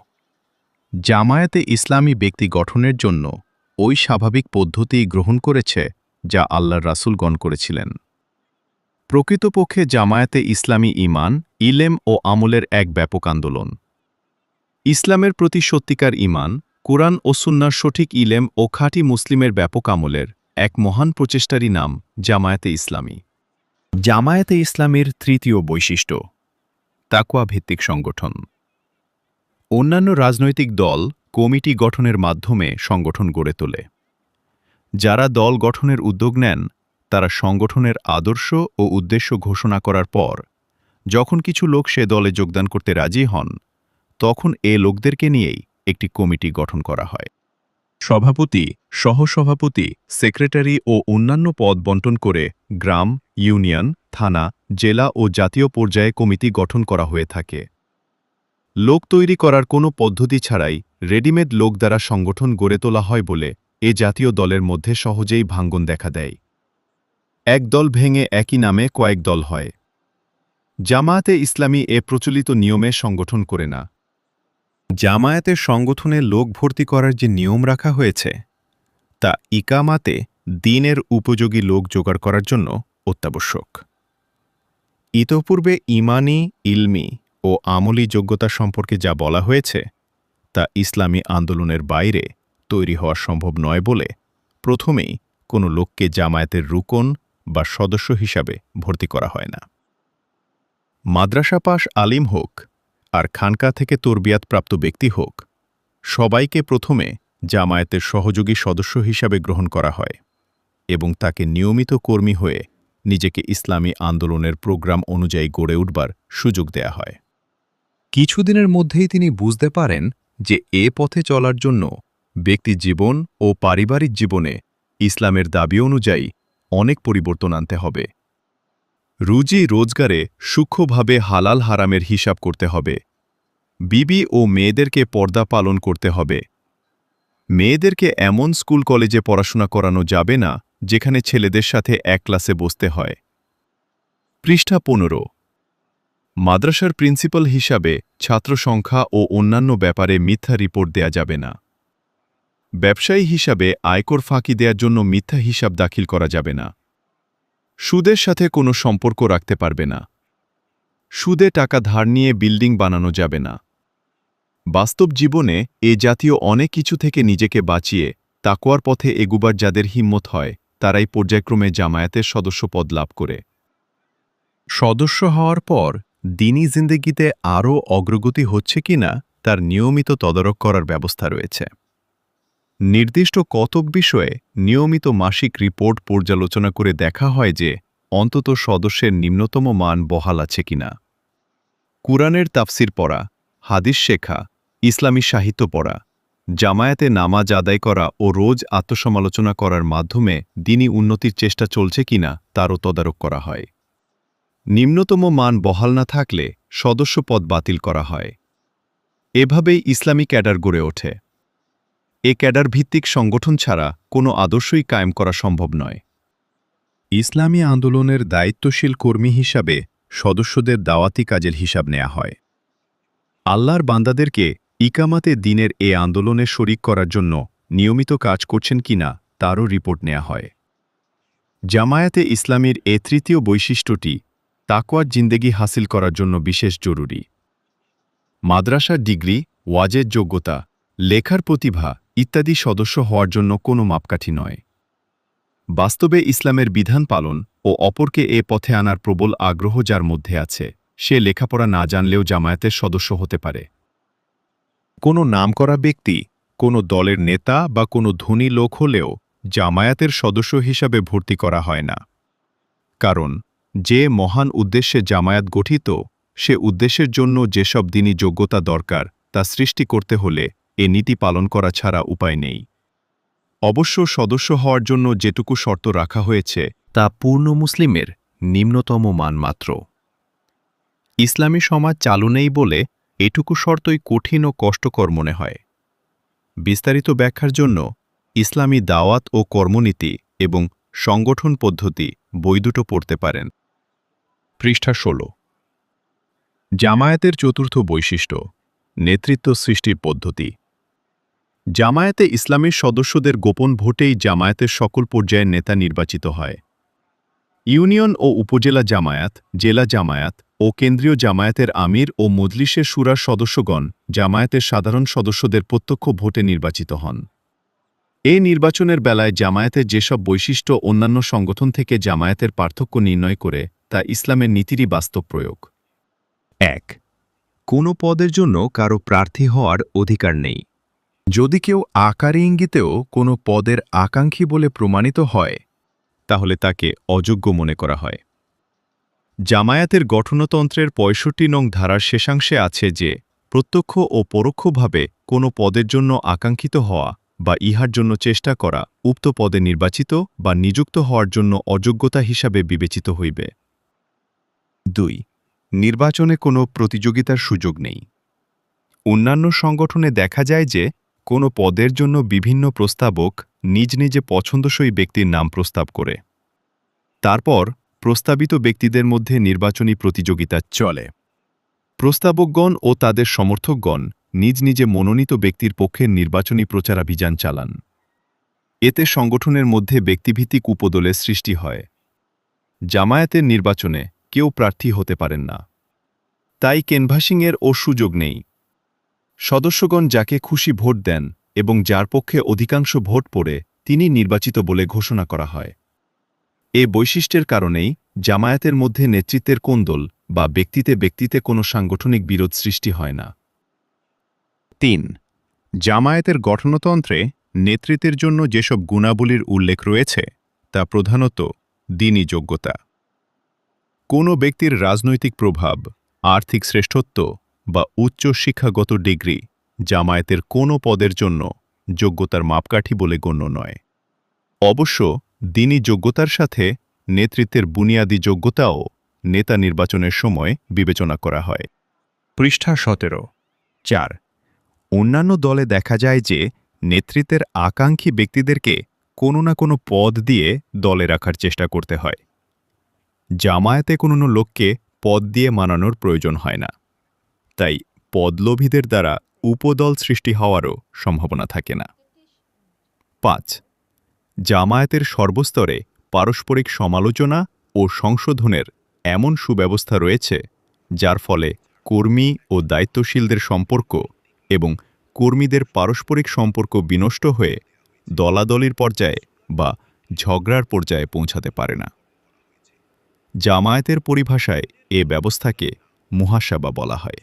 S2: জামায়াতে ইসলামী ব্যক্তি গঠনের জন্য ওই স্বাভাবিক পদ্ধতি গ্রহণ করেছে যা আল্লাহর রাসূলগণ করেছিলেন। প্রকৃতপক্ষে জামায়াতে ইসলামী ঈমান, ইলেম ও আমলের এক ব্যাপক আন্দোলন। ইসলামের প্রতি সত্যিকার ঈমান, কুরআন ও সুন্নাহর সঠিক ইলেম ও খাঁটি মুসলিমের ব্যাপক আমলের এক মহান প্রচেষ্টারই নাম জামায়াতে ইসলামী। জামায়াতে ইসলামীর তৃতীয় বৈশিষ্ট্য: তাকওয়া ভিত্তিক সংগঠন। অন্যান্য রাজনৈতিক দল কমিটি গঠনের মাধ্যমে সংগঠন গড়ে তোলে। যারা দল গঠনের উদ্যোগ নেন তারা সংগঠনের আদর্শ ও উদ্দেশ্য ঘোষণা করার পর যখন কিছু লোক সে দলে যোগদান করতে রাজি হন, তখন এ লোকদেরকে নিয়েই একটি কমিটি গঠন করা হয়। সভাপতি, সহসভাপতি, সেক্রেটারি ও অন্যান্য পদ বণ্টন করে গ্রাম, ইউনিয়ন, থানা, জেলা ও জাতীয় পর্যায়ে কমিটি গঠন করা হয়ে থাকে। লোক তৈরি করার কোনো পদ্ধতি ছাড়াই রেডিমেড লোক দ্বারা সংগঠন গড়ে তোলা হয় বলে এ জাতীয় দলের মধ্যে সহজেই ভাঙ্গন দেখা দেয়। এক দল ভেঙে একই নামে কয়েক দল হয়। জামায়াতে ইসলামী এ প্রচলিত নিয়মে সংগঠন করে না। জামায়াতের সংগঠনে লোক ভর্তি করার যে নিয়ম রাখা হয়েছে তা ইকামাতে দ্বীনের উপযোগী লোক জোগাড় করার জন্য অত্যাবশ্যক। ইতঃপূর্বে ইমানি, ইলমি ও আমলি যোগ্যতা সম্পর্কে যা বলা হয়েছে তা ইসলামী আন্দোলনের বাইরে তৈরি হওয়া সম্ভব নয় বলে প্রথমেই কোনো লোককে জামায়াতের রুকন বা সদস্য হিসাবে ভর্তি করা হয় না। মাদ্রাসা পাশ আলিম হোক আর খানকা থেকে তরবিয়াতপ্রাপ্ত ব্যক্তি হোক, সবাইকে প্রথমে জামায়াতের সহযোগী সদস্য হিসাবে গ্রহণ করা হয় এবং তাকে নিয়মিত কর্মী হয়ে নিজেকে ইসলামী আন্দোলনের প্রোগ্রাম অনুযায়ী গড়ে উঠবার সুযোগ দেয়া হয়। কিছুদিনের মধ্যেই তিনি বুঝতে পারেন যে এ পথে চলার জন্য ব্যক্তি জীবন ও পারিবারিক জীবনে ইসলামের দাবি অনুযায়ী অনেক পরিবর্তন আনতে হবে। রুজি রোজগারে সূক্ষ্মভাবে হালাল হারামের হিসাব করতে হবে। বিবি ও মেয়েদেরকে পর্দা পালন করতে হবে। মেয়েদেরকে এমন স্কুল কলেজে পড়াশোনা করানো যাবে না যেখানে ছেলেদের সাথে এক ক্লাসে বসতে হয়। পৃষ্ঠা ১৫। মাদ্রাসার প্রিন্সিপাল হিসাবে ছাত্র সংখ্যা ও অন্যান্য ব্যাপারে মিথ্যা রিপোর্ট দেয়া যাবে না। ব্যবসায়ী হিসাবে আয়কর ফাঁকি দেওয়ার জন্য মিথ্যা হিসাব দাখিল করা যাবে না। সুদের সাথে কোনো সম্পর্ক রাখতে পারবে না। সুদে টাকা ধার নিয়ে বিল্ডিং বানানো যাবে না। বাস্তব জীবনে এ জাতীয় অনেক কিছু থেকে নিজেকে বাঁচিয়ে তাকওয়ার পথে এগুবার যাদের হিম্মত হয় তারাই পর্যায়ক্রমে জামায়াতের সদস্যপদ লাভ করে। সদস্য হওয়ার পর দ্বীনি জিন্দেগিতে আরও অগ্রগতি হচ্ছে কিনা তার নিয়মিত তদারক করার ব্যবস্থা রয়েছে। নির্দিষ্ট কতক বিষয়ে নিয়মিত মাসিক রিপোর্ট পর্যালোচনা করে দেখা হয় যে অন্তত সদস্যের নিম্নতম মান বহাল আছে কিনা। কুরআনের তাফসির পড়া, হাদিস শেখা, ইসলামী সাহিত্য পড়া, জামায়াতে নামাজ আদায় করা ও রোজ আত্মসমালোচনা করার মাধ্যমে দ্বীনি উন্নতির চেষ্টা চলছে কিনা তারও তদারক করা হয়। নিম্নতম মান বহাল না থাকলে সদস্যপদ বাতিল করা হয়। এভাবেই ইসলামী ক্যাডার গড়ে ওঠে। এ ক্যাডার ভিত্তিক সংগঠন ছাড়া কোনো আদর্শই কায়েম করা সম্ভব নয়। ইসলামী আন্দোলনের দায়িত্বশীল কর্মী হিসাবে সদস্যদের দাওয়াতি কাজের হিসাব নেওয়া হয়। আল্লাহর বান্দাদেরকে ইকামাতে দ্বীনের এ আন্দোলনে শরিক করার জন্য নিয়মিত কাজ করছেন কিনা তারও রিপোর্ট নেওয়া হয়। জামায়াতে ইসলামীর এ তৃতীয় বৈশিষ্ট্যটি তাকওয়ার জিন্দেগি হাসিল করার জন্য বিশেষ জরুরি। মাদ্রাসার ডিগ্রি, ওয়াজের যোগ্যতা, লেখার প্রতিভা ইত্যাদি সদস্য হওয়ার জন্য কোনো মাপকাঠি নয়। বাস্তবে ইসলামের বিধান পালন
S1: ও অপরকে এ পথে আনার প্রবল আগ্রহ যার মধ্যে আছে, সে লেখাপড়া না জানলেও জামায়াতের সদস্য হতে পারে। কোনো নামকরা ব্যক্তি, কোনো দলের নেতা বা কোনো ধনী লোক হলেও জামায়াতের সদস্য হিসাবে ভর্তি করা হয় না। কারণ যে মহান উদ্দেশ্যে জামায়াত গঠিত, সে উদ্দেশ্যের জন্য যেসব দিনই যোগ্যতা দরকার তা সৃষ্টি করতে হলে এ নীতি পালন করা ছাড়া উপায় নেই। অবশ্য সদস্য হওয়ার জন্য যেটুকু শর্ত রাখা হয়েছে তা পূর্ণ মুসলিমের নিম্নতম মান মাত্র। ইসলামী সমাজ চালু নেই বলে এটুকু শর্তই কঠিন ও কষ্টকর মনে হয়। বিস্তারিত ব্যাখ্যার জন্য ইসলামী দাওয়াত ও কর্মনীতি এবং সংগঠন পদ্ধতি বই দুটো পড়তে পারেন। পৃষ্ঠা ১৬। জামায়াতের চতুর্থ বৈশিষ্ট্য: নেতৃত্ব সৃষ্টির পদ্ধতি। জামায়াতে ইসলামীর সদস্যদের গোপন ভোটেই জামায়াতের সকল পর্যায়ের নেতা নির্বাচিত হয়। ইউনিয়ন ও উপজেলা জামায়াত, জেলা জামায়াত ও কেন্দ্রীয় জামায়াতের আমির ও মজলিসের শুরার সদস্যগণ জামায়াতের সাধারণ সদস্যদের প্রত্যক্ষ ভোটে নির্বাচিত হন। এই নির্বাচনের বেলায় জামায়াতের যেসব বৈশিষ্ট্য অন্যান্য সংগঠন থেকে জামায়াতের পার্থক্য নির্ণয় করে তা ইসলামের নীতিরই বাস্তব প্রয়োগ। ১. কোনো পদের জন্য কারো প্রার্থী হওয়ার অধিকার নেই। যদি কেউ আকারে ইঙ্গিতেও কোনো পদের আকাঙ্ক্ষী বলে প্রমাণিত হয়, তাহলে তাকে অযোগ্য মনে করা হয়। জামায়াতের গঠনতন্ত্রের ৬৫ নং ধারার শেষাংশে আছে যে প্রত্যক্ষ ও পরোক্ষভাবে কোনো পদের জন্য আকাঙ্ক্ষিত হওয়া বা ইহার জন্য চেষ্টা করা উক্ত পদে নির্বাচিত বা নিযুক্ত হওয়ার জন্য অযোগ্যতা হিসাবে বিবেচিত হইবে। ২. নির্বাচনে কোনো প্রতিযোগিতার সুযোগ নেই। অন্যান্য সংগঠনে দেখা যায় যে কোনো পদের জন্য বিভিন্ন প্রস্তাবক নিজ নিজে পছন্দসই ব্যক্তির নাম প্রস্তাব করে। তারপর প্রস্তাবিত ব্যক্তিদের মধ্যে নির্বাচনী প্রতিযোগিতা চলে। প্রস্তাবকগণ ও তাদের সমর্থকগণ নিজ নিজে মনোনীত ব্যক্তির পক্ষে নির্বাচনী প্রচারাভিযান চালান। এতে সংগঠনের মধ্যে ব্যক্তিভিত্তিক উপদলের সৃষ্টি হয়। জামায়াতের নির্বাচনে কেউ প্রার্থী হতে পারেন না। তাই ক্যানভাসিংয়ের ও সুযোগ নেই। সদস্যগণ যাকে খুশি ভোট দেন এবং যার পক্ষে অধিকাংশ ভোট পড়ে তিনি নির্বাচিত বলে ঘোষণা করা হয়। এ বৈশিষ্ট্যের কারণেই জামায়াতের মধ্যে নেতৃত্বের কোন্দল বা ব্যক্তিতে কোনো সাংগঠনিক বিরোধ সৃষ্টি হয় না। ৩. জামায়াতের গঠনতন্ত্রে নেতৃত্বের জন্য যেসব গুণাবলীর উল্লেখ রয়েছে তা প্রধানত দ্বীনি যোগ্যতা। কোনো ব্যক্তির রাজনৈতিক প্রভাব, আর্থিক শ্রেষ্ঠত্ব বা উচ্চ শিক্ষাগত ডিগ্রি জামায়াতের কোনো পদের জন্য যোগ্যতার মাপকাঠি বলে গণ্য নয়। অবশ্য দ্বীনি যোগ্যতার সাথে নেতৃত্বের বুনিয়াদী যোগ্যতাও নেতা নির্বাচনের সময় বিবেচনা করা হয়। পৃষ্ঠা ১৭। ৪. অন্যান্য দলে দেখা যায় যে নেতৃত্বের আকাঙ্ক্ষী ব্যক্তিদেরকে কোনো না কোনো পদ দিয়ে দলে রাখার চেষ্টা করতে হয়। জামায়াতে কোনো লোককে পদ দিয়ে মানানোর প্রয়োজন হয় না। তাই পদলোভীদের দ্বারা উপদল সৃষ্টি হওয়ারও সম্ভাবনা থাকে না। ৫. জামায়াতের সর্বস্তরে পারস্পরিক সমালোচনা ও সংশোধনের এমন সুব্যবস্থা রয়েছে যার ফলে কর্মী ও দায়িত্বশীলদের সম্পর্ক এবং কর্মীদের পারস্পরিক সম্পর্ক বিনষ্ট হয়ে দলাদলির পর্যায়ে বা ঝগড়ার পর্যায়ে পৌঁছাতে পারে না। জামায়াতের পরিভাষায় এ ব্যবস্থাকে মুহাসাবা বলা হয়।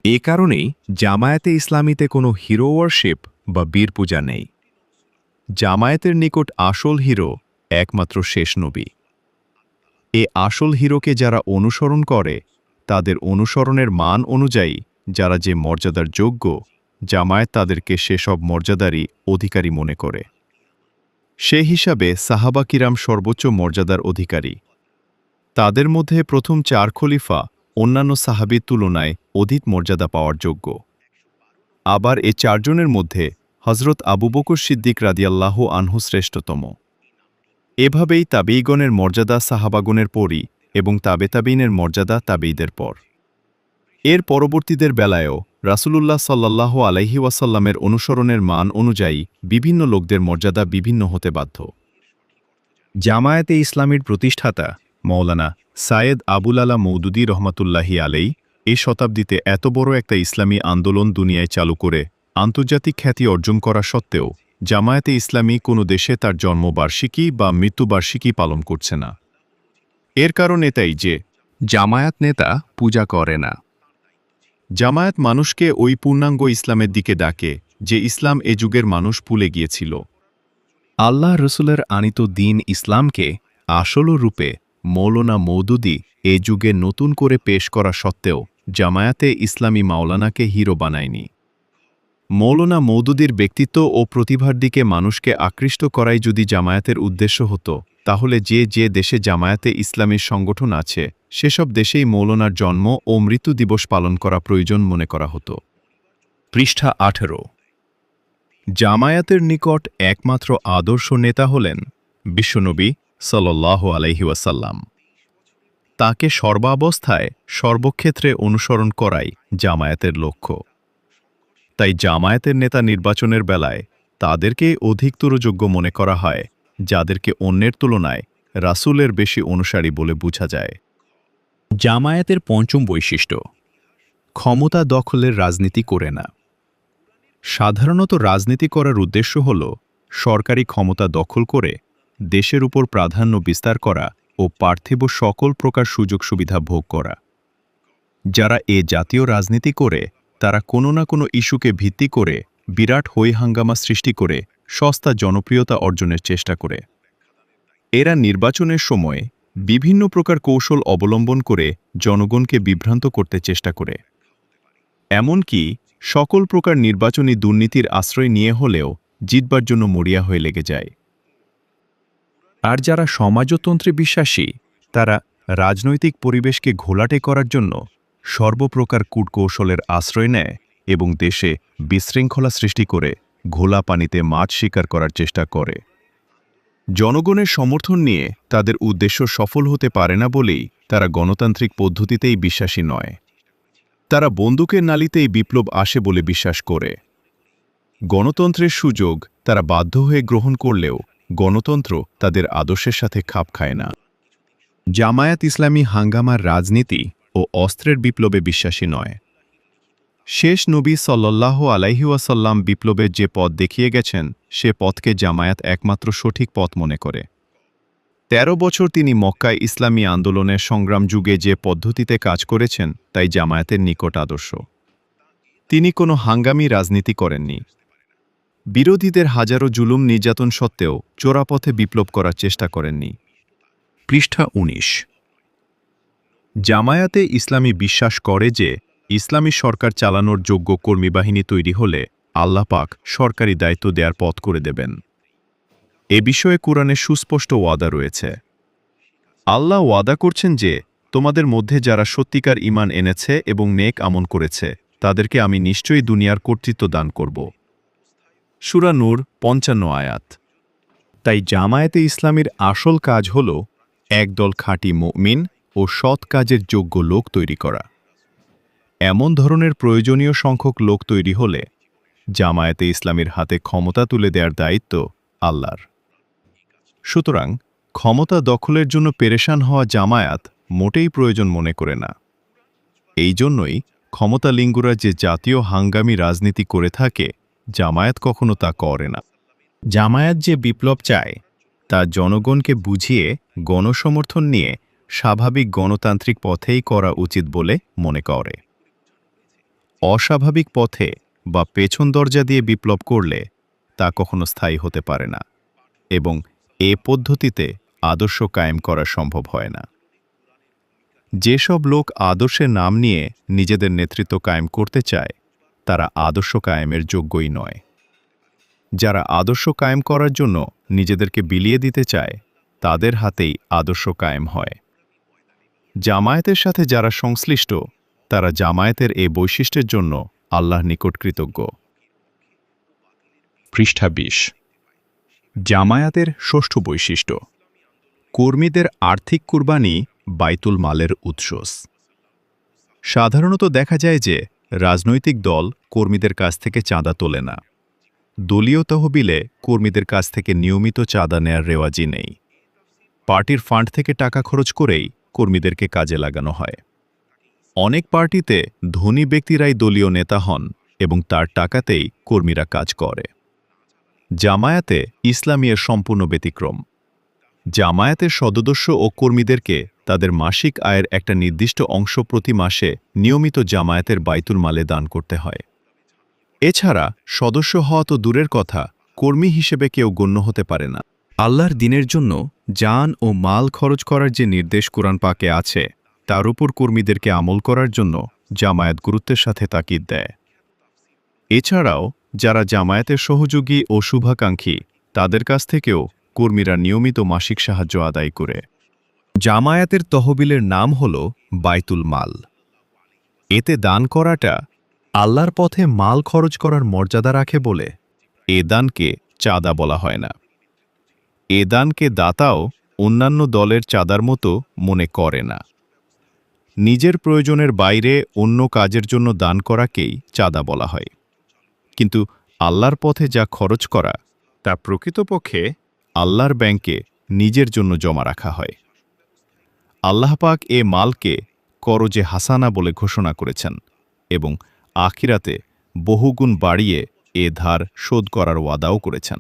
S1: এ কারণেই জামায়াতে ইসলামীতে কোনো হিরো ওয়ারশিপ বা বীর পূজা নেই। জামায়াতের নিকট আসল হিরো একমাত্র শেষ নবী। এ আসল হিরোকে যারা অনুসরণ করে তাদের অনুসরণের মান অনুযায়ী যারা যে মর্যাদার যোগ্য, জামায়াত তাদেরকে সেসব মর্যাদারই অধিকারী মনে করে। সে হিসাবে সাহাবা কিরাম সর্বোচ্চ মর্যাদার অধিকারী। তাদের মধ্যে প্রথম ৪ খলিফা অন্যান্য সাহাবীর তুলনায় অধিক মর্যাদা পাওয়ার যোগ্য। আবার এ ৪ জনের মধ্যে হযরত আবু বকর সিদ্দিক রাদিয়াল্লাহু আনহু শ্রেষ্ঠতম। এভাবেই তাবেঈগণের মর্যাদা সাহাবাগণের পরই এবং তাবেতাবেঈনের মর্যাদা তাবেঈদের পর। এর পরবর্তীদের বেলায়ও রাসূলুল্লাহ সাল্লাল্লাহু আলাইহি ওয়াসাল্লামের অনুসরণের মান অনুযায়ী বিভিন্ন লোকদের মর্যাদা বিভিন্ন হতে বাধ্য। জামায়াতে ইসলামীর প্রতিষ্ঠাতা মৌলানা সায়েদ আবুল আলা মওদুদী রহমাতুল্লাহি আলাইহি এই শতাব্দীতে এত বড় একটা ইসলামী আন্দোলন দুনিয়ায় চালু করে আন্তর্জাতিক খ্যাতি অর্জন করা সত্ত্বেও জামায়াতে ইসলামী কোনো দেশে তার জন্মবার্ষিকী বা মৃত্যুবার্ষিকী পালন করছে না। এর কারণ এটাই যে
S2: জামায়াত নেতা পূজা করে না।
S1: জামায়াত মানুষকে ওই পূর্ণাঙ্গ ইসলামের দিকে ডাকে যে ইসলাম এ যুগের মানুষ ভুলে গিয়েছিল।
S2: আল্লাহ রসুলের আনিত দিন ইসলামকে আসল রূপে মৌলানা মওদুদী এ যুগে নতুন করে পেশ করা সত্ত্বেও জামায়াতে ইসলামী মাওলানাকে হিরো বানায়নি।
S1: মৌলানা মওদুদীর ব্যক্তিত্ব ও প্রতিভার দিকে মানুষকে আকৃষ্ট করাই যদি জামায়াতের উদ্দেশ্য হতো, তাহলে যে যে দেশে জামায়াতে ইসলামীর সংগঠন আছে সেসব দেশেই মৌলানার জন্ম ও মৃত্যু দিবস পালন করা প্রয়োজন মনে করা হতো।
S2: পৃষ্ঠা 18। জামায়াতের নিকট একমাত্র আদর্শ নেতা হলেন বিশ্বনবী সাল্লাল্লাহু আলাইহি ওয়াসাল্লাম। তাকে সর্বাবস্থায় সর্বক্ষেত্রে অনুসরণ করাই জামায়াতের লক্ষ্য। তাই জামায়াতের নেতা নির্বাচনের বেলায় তাদেরকে অধিকতর যোগ্য মনে করা হয় যাদেরকে অন্যের তুলনায় রাসূলের বেশি অনুসারী বলে বোঝা যায়। জামায়াতের পঞ্চম বৈশিষ্ট্য: ক্ষমতা দখলের রাজনীতি করে না। সাধারণত রাজনীতি করার উদ্দেশ্য হল সরকারি ক্ষমতা দখল করে দেশের উপর প্রাধান্য বিস্তার করা ও পার্থিব সকল প্রকার সুযোগ সুবিধা ভোগ করা। যারা এ জাতীয় রাজনীতি করে তারা কোনো না কোনো ইস্যুকে ভিত্তি করে বিরাট হইহাঙ্গামা সৃষ্টি করে সস্তা জনপ্রিয়তা অর্জনের চেষ্টা করে। এরা নির্বাচনের সময় বিভিন্ন প্রকার কৌশল অবলম্বন করে জনগণকে বিভ্রান্ত করতে চেষ্টা করে। এমনকি সকল প্রকার নির্বাচনী দুর্নীতির আশ্রয় নিয়ে হলেও জিতবার জন্য মরিয়া হয়ে লেগে যায়। আর যারা সমাজতন্ত্রে বিশ্বাসী তারা রাজনৈতিক পরিবেশকে ঘোলাটে করার জন্য সর্বপ্রকার কূটকৌশলের আশ্রয় নেয় এবং দেশে বিশৃঙ্খলা সৃষ্টি করে ঘোলা পানিতে মাছ শিকার করার চেষ্টা করে। জনগণের সমর্থন নিয়ে তাদের উদ্দেশ্য সফল হতে পারে না বলেই তারা গণতান্ত্রিক পদ্ধতিতেই বিশ্বাসী নয়। তারা বন্দুকের নালিতেই বিপ্লব আসে বলে বিশ্বাস করে। গণতন্ত্রের সুযোগ তারা বাধ্য হয়ে গ্রহণ করলেও গণতন্ত্র তাদের আদর্শের সাথে খাপ খায় না। জামায়াত ইসলামী হাঙ্গামার রাজনীতি ও অস্ত্রের বিপ্লবে বিশ্বাসী নয়। শেষ নবী সাল্লাল্লাহু আলাইহি ওয়াসাল্লাম বিপ্লবের যে পথ দেখিয়ে গেছেন সে পথকে জামায়াত একমাত্র সঠিক পথ মনে করে। ১৩ বছর তিনি মক্কায় ইসলামী আন্দোলনের সংগ্রাম যুগে যে পদ্ধতিতে কাজ করেছেন তাই জামায়াতের নিকট আদর্শ। তিনি কোনো হাঙ্গামী রাজনীতি করেননি। বিরোধীদের হাজারো জুলুম নির্যাতন সত্ত্বেও চোরাপথে বিপ্লব করার চেষ্টা করেননি। পৃষ্ঠা 19।
S1: জামায়াতে ইসলামী বিশ্বাস করে যে ইসলামী সরকার চালানোর যোগ্য কর্মীবাহিনী তৈরি হলে আল্লাহ পাক সরকারি দায়িত্ব দেওয়ার পথ করে দেবেন। এ বিষয়ে কোরআনে সুস্পষ্ট ওয়াদা রয়েছে। আল্লাহ ওয়াদা করছেন যে তোমাদের মধ্যে যারা সত্যিকার ঈমান এনেছে এবং নেক আমল করেছে তাদেরকে আমি নিশ্চয়ই দুনিয়ার কর্তৃত্ব দান করব। সূরা নূর ৫৫ আয়াত। তাই জামায়াতে ইসলামীর আসল কাজ হল একদল খাঁটি মুমিন ও সৎ কাজের যোগ্য লোক তৈরি করা। এমন ধরনের প্রয়োজনীয় সংখ্যক লোক তৈরি হলে জামায়াতে ইসলামীর হাতে ক্ষমতা তুলে দেওয়ার দায়িত্ব আল্লাহর। সুতরাং ক্ষমতা দখলের জন্য পেরেশান হওয়া জামায়াত মোটেই প্রয়োজন মনে করে না। এই জন্যই ক্ষমতালিঙ্গুরা যে জাতীয় হাঙ্গামী রাজনীতি করে থাকে জামায়াত কখনো তা করে না। জামায়াত যে বিপ্লব চায় তা জনগণকে বুঝিয়ে গণসমর্থন নিয়ে স্বাভাবিক গণতান্ত্রিক পথেই করা উচিত বলে মনে করে। অস্বাভাবিক পথে বা পেছন দরজা দিয়ে বিপ্লব করলে তা কখনো স্থায়ী হতে পারে না এবং এ পদ্ধতিতে আদর্শ কায়েম করা সম্ভব হয় না। যেসব লোক আদর্শের নাম নিয়ে নিজেদের নেতৃত্ব কায়েম করতে চায় তারা আদর্শ কায়েমের যোগ্যই নয়। যারা আদর্শ কায়েম করার জন্য নিজেদেরকে বিলিয়ে দিতে চায় তাদের হাতেই আদর্শ কায়েম হয়। জামায়াতের সাথে যারা সংশ্লিষ্ট তারা জামায়াতের এ বৈশিষ্ট্যের জন্য আল্লাহর নিকট কৃতজ্ঞ।
S2: পৃষ্ঠা 20। জামায়াতের ষষ্ঠ বৈশিষ্ট্য: কর্মীদের আর্থিক কুরবানি বাইতুল মালের উৎস।
S1: সাধারণত দেখা যায় যে রাজনৈতিক দল কর্মীদের কাছ থেকে চাঁদা তোলে না। দলীয় তহবিলে কর্মীদের কাছ থেকে নিয়মিত চাঁদা নেয়ার রেওয়াজি নেই। পার্টির ফান্ড থেকে টাকা খরচ করেই কর্মীদেরকে কাজে লাগানো হয়। অনেক পার্টিতে ধনী ব্যক্তিরাই দলীয় নেতা হন এবং তার টাকাতেই কর্মীরা কাজ করে। জামায়াতে ইসলামী এর সম্পূর্ণ ব্যতিক্রম। জামায়াতের সদস্য ও কর্মীদেরকে তাদের মাসিক আয়ের একটা নির্দিষ্ট অংশ প্রতি মাসে নিয়মিত জামায়াতের বাইতুল মালে দান করতে হয়। এছাড়া সদস্য হওয়া তো দূরের কথা, কর্মী হিসেবে কেউ গণ্য হতে পারে না। আল্লাহর দিনের জন্য জান ও মাল খরচ করার যে নির্দেশ কোরআন পাকে আছে, তার উপর কর্মীদেরকে আমল করার জন্য জামায়াত গুরুত্বের সাথে তাকিদ দেয়। এছাড়াও যারা জামায়াতের সহযোগী ও শুভাকাঙ্ক্ষী, তাদের কাছ থেকেও কর্মীরা নিয়মিত মাসিক সাহায্য আদায় করে। জামায়াতের তহবিলের নাম হল বাইতুল মাল। এতে দান করাটা আল্লাহর পথে মাল খরচ করার মর্যাদা রাখে বলে এ দানকে চাঁদা বলা হয় না। এ দানকে দাতাও অন্যান্য দলের চাঁদার মতো মনে করে না। নিজের প্রয়োজনের বাইরে অন্য কাজের জন্য দান করাকেই চাঁদা বলা হয়। কিন্তু আল্লাহর পথে যা খরচ করা, তা প্রকৃতপক্ষে আল্লাহর ব্যাংকে নিজের জন্য জমা রাখা হয়। আল্লাহ পাক এ মালকে করজে হাসানা বলে ঘোষণা করেছেন এবং আখিরাতে বহুগুণ বাড়িয়ে এ ধার শোধ করার ওয়াদাও করেছেন।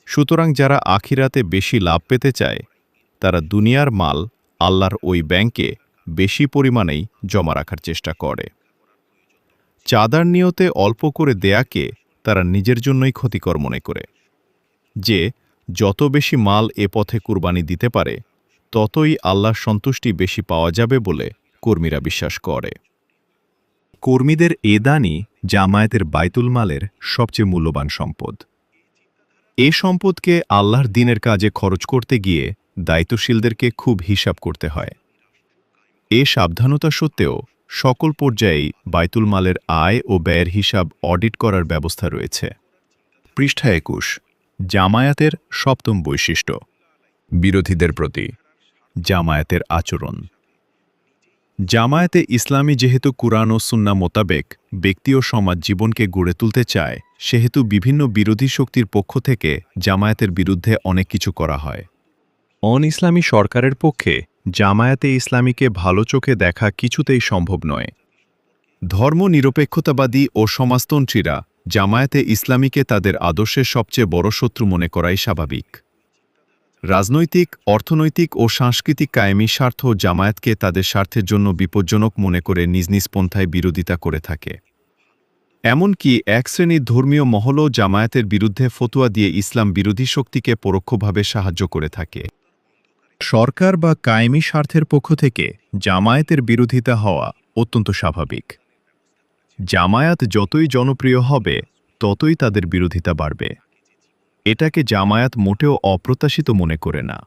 S1: সুতরাং যারা আখিরাতে বেশি লাভ পেতে চায়, তারা দুনিয়ার মাল আল্লাহর ওই ব্যাংকে বেশি পরিমাণেই জমা রাখার চেষ্টা করে। চাঁদার নিয়তে অল্প করে দেয়াকে তারা নিজের জন্যই ক্ষতিকর মনে করে, যে যত বেশি মাল এ পথে কুরবানি দিতে পারে, ততই আল্লাহর সন্তুষ্টি বেশি পাওয়া যাবে বলে কর্মীরা বিশ্বাস করে। কর্মীদের এ দানই জামায়াতের বাইতুল মালের সবচেয়ে মূল্যবান সম্পদ। এ সম্পদকে আল্লাহর দ্বীনের কাজে খরচ করতে গিয়ে দায়িত্বশীলদেরকে খুব হিসাব করতে হয়। এ সাবধানতা সত্ত্বেও সকল পর্যায়েই বাইতুল মালের আয় ও ব্যয়ের হিসাব অডিট করার ব্যবস্থা রয়েছে। পৃষ্ঠা ২১। জামায়াতের সপ্তম বৈশিষ্ট্য: বিরোধীদের প্রতি জামায়াতের আচরণ। জামায়াতে ইসলামী যেহেতু কুরআন ও সুন্নাহ মোতাবেক ব্যক্তি ও সমাজ জীবনকে গড়ে তুলতে চায়, সেহেতু বিভিন্ন বিরোধী শক্তির পক্ষ থেকে জামায়াতের বিরুদ্ধে অনেক কিছু করা হয়। অন-ইসলামী সরকারের পক্ষে জামায়াতে ইসলামীকে ভালো চোখে দেখা কিছুতেই সম্ভব নয়। ধর্মনিরপেক্ষতাবাদী ও সমাজতন্ত্রীরা জামায়াতে ইসলামীকে তাদের আদর্শের সবচেয়ে বড় শত্রু মনে করাই স্বাভাবিক। রাজনৈতিক, অর্থনৈতিক ও সাংস্কৃতিক কায়েমি স্বার্থ জামায়াতকে তাদের স্বার্থের জন্য বিপজ্জনক মনে করে নিজ নিজ পন্থায় বিরোধিতা করে থাকে। এমনকি এক শ্রেণীর ধর্মীয় মহলও জামায়াতের বিরুদ্ধে ফতোয়া দিয়ে ইসলাম বিরোধী শক্তিকে পরোক্ষভাবে সাহায্য করে থাকে। সরকার বা কায়েমি স্বার্থের পক্ষ থেকে জামায়াতের বিরোধিতা হওয়া অত্যন্ত স্বাভাবিক। জামায়াত যতই জনপ্রিয় হবে, ততই তাদের বিরোধিতা বাড়বে। এটাকে জামায়াত মোটেও অপ্রত্যাশিত মনে করে না।